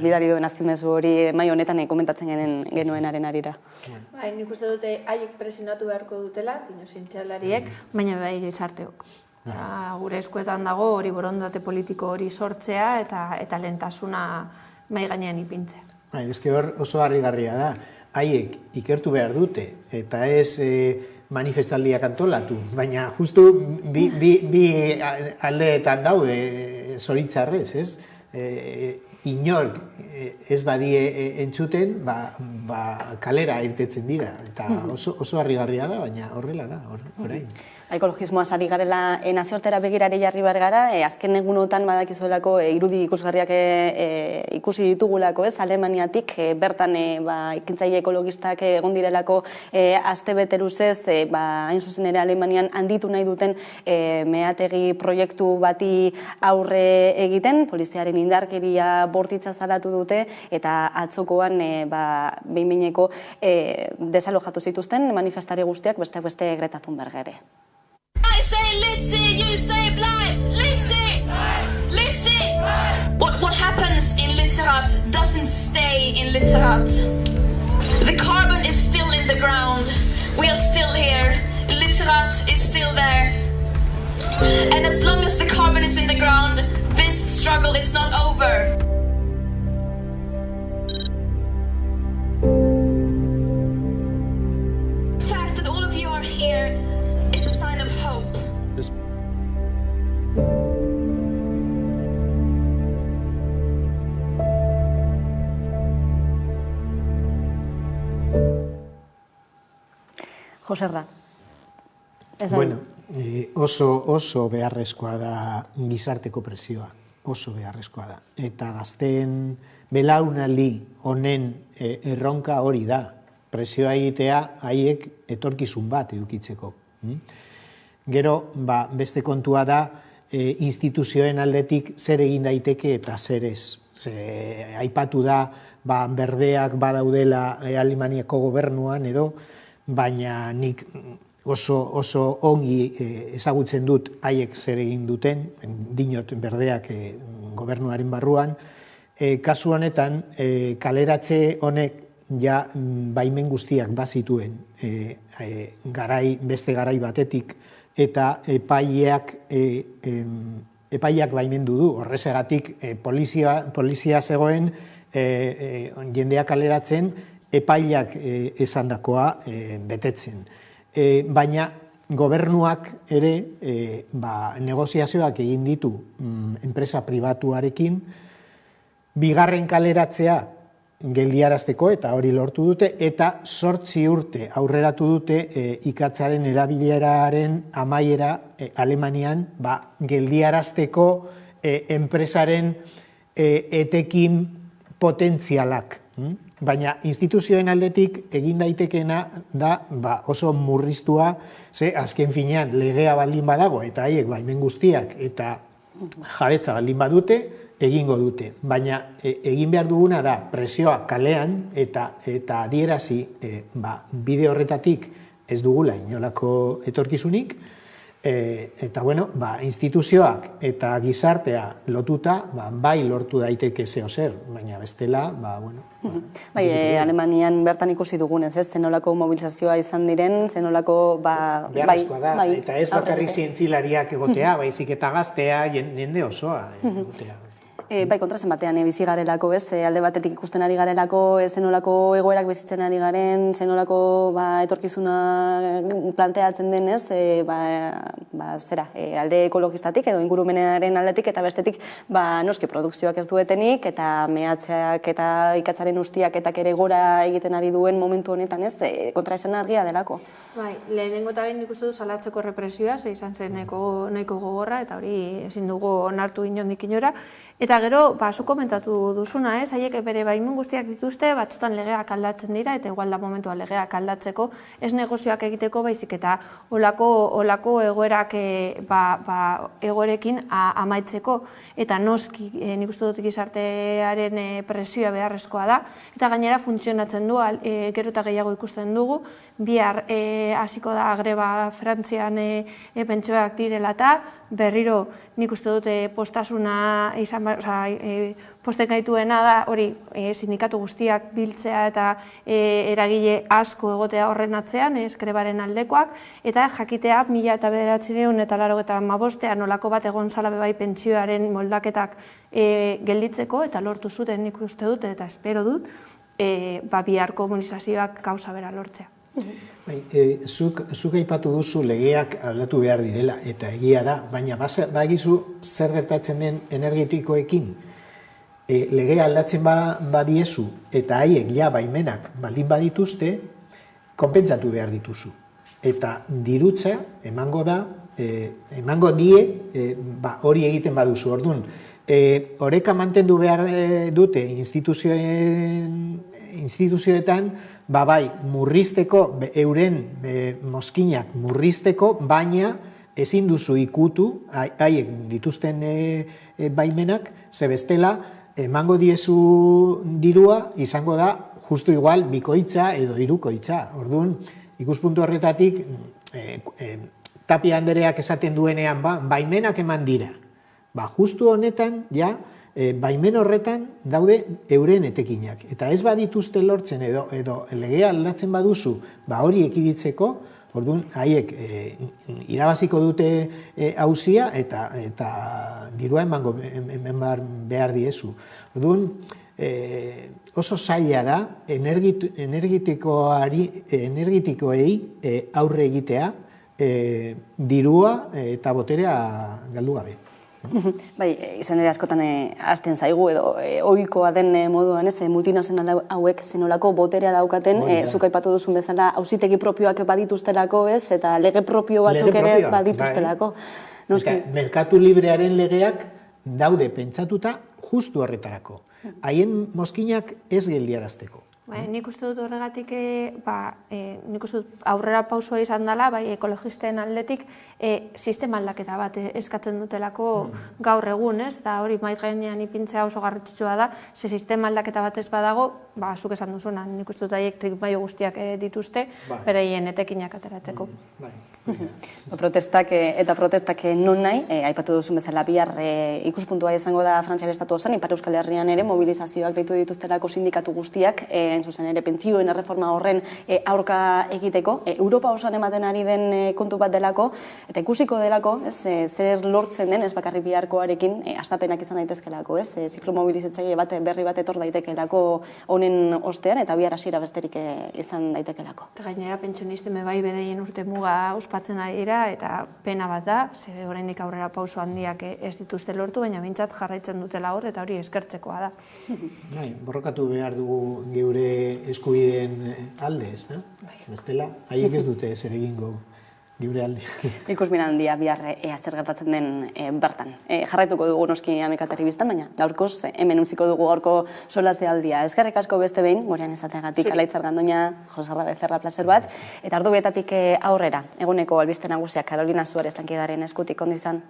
bidali duen azken mezu hori mai honetan komentatzen genuenaren arira. Nik uste dute haiek presionatu beharko dutela, zientzialariek, baina bai gizarteok. Gure eskuetan dago hori borondate politiko hori sortzea eta lehentasuna mai gainean ipintzea. Eske hor oso harrigarria da. Haiek ikertu behar dute eta ez manifestaldiak antolatu, baina justu bi aldeetan daude zoritzarrez, ez? Inork ez badie entzuten, kalera irtetzen dira. Eta oso harrigarria da, baina horrela da, orain. Ekologismoa sari garela nazioartera begirari jarri behar gara, azken egunotan badakizuelako irudi ikusgarriak ikusi ditugulako, Alemaniatik, bertan ekintzaile ekologistak egon direlako aste bete luzez, hain zuzen ere Alemanian handitu nahi duten meategi proiektu bati aurre egiten, poliziaren indarkeria bortitza salatu dute, eta atzokoan behin-behineko desalojatu zituzten manifestari guztiak beste Greta Thunberg ere. I say Litzy, you say Blythe. Litzy! Litzy! What happens in Lützerath doesn't stay in Lützerath. The carbon is still in the ground. We are still here. Lützerath is still there. And as long as the carbon is in the ground, this struggle is not over. The fact that all of you are here is a sign of hope. Joserra. Bueno, oso beharrezkoa da gizarteko presioa, oso beharrezkoa da. Eta gazteen belaunaldi honen erronka hori da, presioa egitea haiek etorkizun bat edukitzeko. Gero, beste kontua da, instituzioen aldetik zer egin daiteke eta zer ez. Aipatu da, berdeak badaudela Alemaniako gobernuan edo, baina nik oso ongi ezagutzen dut haiek zer egin duten, dinot berdeak gobernuaren barruan. Kasu honetan, kaleratze honek ja baimen guztiak bazituen beste garai batetik, eta epaileak baimendu du. Horrezegatik polizia zegoen jendeak kaleratzen, epaileak esandakoa betetzen. Baina gobernuak ere negoziazioak egin ditu enpresa pribatuarekin, bigarren kaleratzea geldiarazteko, eta hori lortu dute, eta 8 urte aurreratu dute ikatzaren erabileraren amaiera Alemanian geldiarazteko enpresaren etekin potentzialak. Baina instituzioen aldetik egin daitekeena da oso murriztua, azken finean legea baldin badago, eta haiek baimen guztiak eta jabetza baldin badute, egingo dute. Baina egin behar duguna da presioa kalean eta adierazi bide horretatik ez dugula inolako etorkizunik, eta instituzioak eta gizartea lotuta bai lortu daiteke zeo zer, baina bestela, Bai, Alemanian bertan ikusi dugunez, zenolako mobilizazioa izan diren, zenolako, beharrezkoa da, eta ez bakarrik zientzilariak egotea, baizik eta gaztea, jende osoa egotea. Bai, kontrasen batean bizi garelako, alde batetik ikusten ari garelako, zenolako egoerak bizitzen ari garen, zenolako etorkizuna planteatzen denez, alde ekologistatik edo ingurumenaren aldetik, eta bestetik noski produkzioak ez duetenik, eta mehatzeak eta ikatzaren ustiaketak ere gora egiten ari duen momentu honetan, kontraesen argia delako. Bai, lehenengo eta behin ikustu du salatzeko represioa, izan zen nahiko gogorra, eta hori ezin dugu onartu inondik inora. Eta gero, zu komentatu duzuna, haiek bere baimen guztiak dituzte, batzutan legeak aldatzen dira, eta igual da momentua legeak aldatzeko, ez negozioak egiteko, baizik eta olako egoerak egoerekin amaitzeko, eta noski nik uste dut gizartearen presioa beharrezkoa da, eta gainera funtzionatzen du, gero eta gehiago ikusten dugu, bihar hasiko da greba Frantzian pentsioak direla eta berriro nik uste dute postasuna izan, posten gaituena da hori sindikatu guztiak biltzea eta eragile asko egotea horren atzean, grebaren aldekoak, eta jakitea 1985 nolako bat egon zala bai pentsioaren moldaketak gelditzeko, eta lortu zuten nik uste dut, eta espero dut, bihar komunizazioak gauza bera lortzea. Zuk aipatu duzu legeak aldatu behar direla, eta egia da, baina bagizu zer gertatzen den energetikoekin. Legea aldatzen badiezu, eta haiek baimenak baldin badituzte, konpentsatu behar dituzu. Eta dirutza emango da, emango die hori egiten baduzu. Orduan, oreka mantendu behar dute instituzioetan, bai, murrizteko, euren mozkinak murrizteko, baina ezin duzu ikutu, haiek dituzten baimenak, ze bestela, emango diezu dirua, izango da, justu igual, bikoitza edo hirukoitza. Orduan, ikuspuntu horretatik, Tapia Andereak esaten duenean, baimenak eman dira. Justu honetan, baimen horretan daude euren etekinak. Eta ez badituzte lortzen edo legea aldatzen baduzu hori ekiditzeko, orduan haiek irabaziko dute auzia eta dirua emango behar diezu. Orduan oso zaila da energetikoei aurre egitea dirua eta boterea galdu gabe. Bai, izan ere askotan hasten zaigu edo ohikoa den moduan, multinazional hauek zenolako boterea daukaten, zuk aipatu duzun bezala auzitegi propioak badituztelako, eta lege propio batzuk ere badituztelako. Merkatu librearen legeak daude pentsatuta justu horretarako. Haien mozkinak ez geldiarazteko. Nik uste dut horregatik, nik uste dut aurrera pausua izan dela, bai ekologisten aldetik, sistema aldaketa bat eskatzen dutelako gaur egun, ez? Eta hori mahai gainean ipintzea oso garrantzitsua da, ze sistema aldaketa bat ez badago, zuk esan duzuna, nik uste dut haiek trikmaio guztiak dituzte, bereien etekinak ateratzeko. Protestak non nahi, aipatu duzun bezala bihar ikuspuntua izango da Frantziar Estatu osoan, Ipar Euskal Herrian ere mobilizazioak deitu dituztelako sindikatu guztiak, zuzen ere pentsioen erreforma horren aurka egiteko, Europa osoan ematen ari den kontu bat delako, eta ikusiko delako, zer lortzen den, ez bakarrik biharkoarekin, astapenak izan daitezkelako, ziklomobilizatzaile bat berri bat etor daitekelako honen ostean, eta bihar hasiera besterik izan daitekelako. Eta gainera pentsionisten bai bereien urte muga ospatzen ari dira, eta pena bat da, ze oraindik aurrera pauso handiak ez dituzte lortu, baina bintzat jarraitzen dutela hor, eta hori eskertzekoa da. Borrokatu behar dugu geure eskubideen alde, ez da? Bestela, haiek ez dute zer egingo geure alde. Ikusmin handia bihar ea zer gertatzen den bertan. Jarraituko dugu noski Amekatari biztan, baina gaurkoz hemen utziko dugu gaurko solazde aldia. Eskerrik asko beste behin, gurean izateagatik Alaitzar Gandoña, Josarra Becerra plazer bat, eta ordu betatik aurrera, eguneko albiste nagusiak Karolina Suarez lankidaren eskutik ondo izan.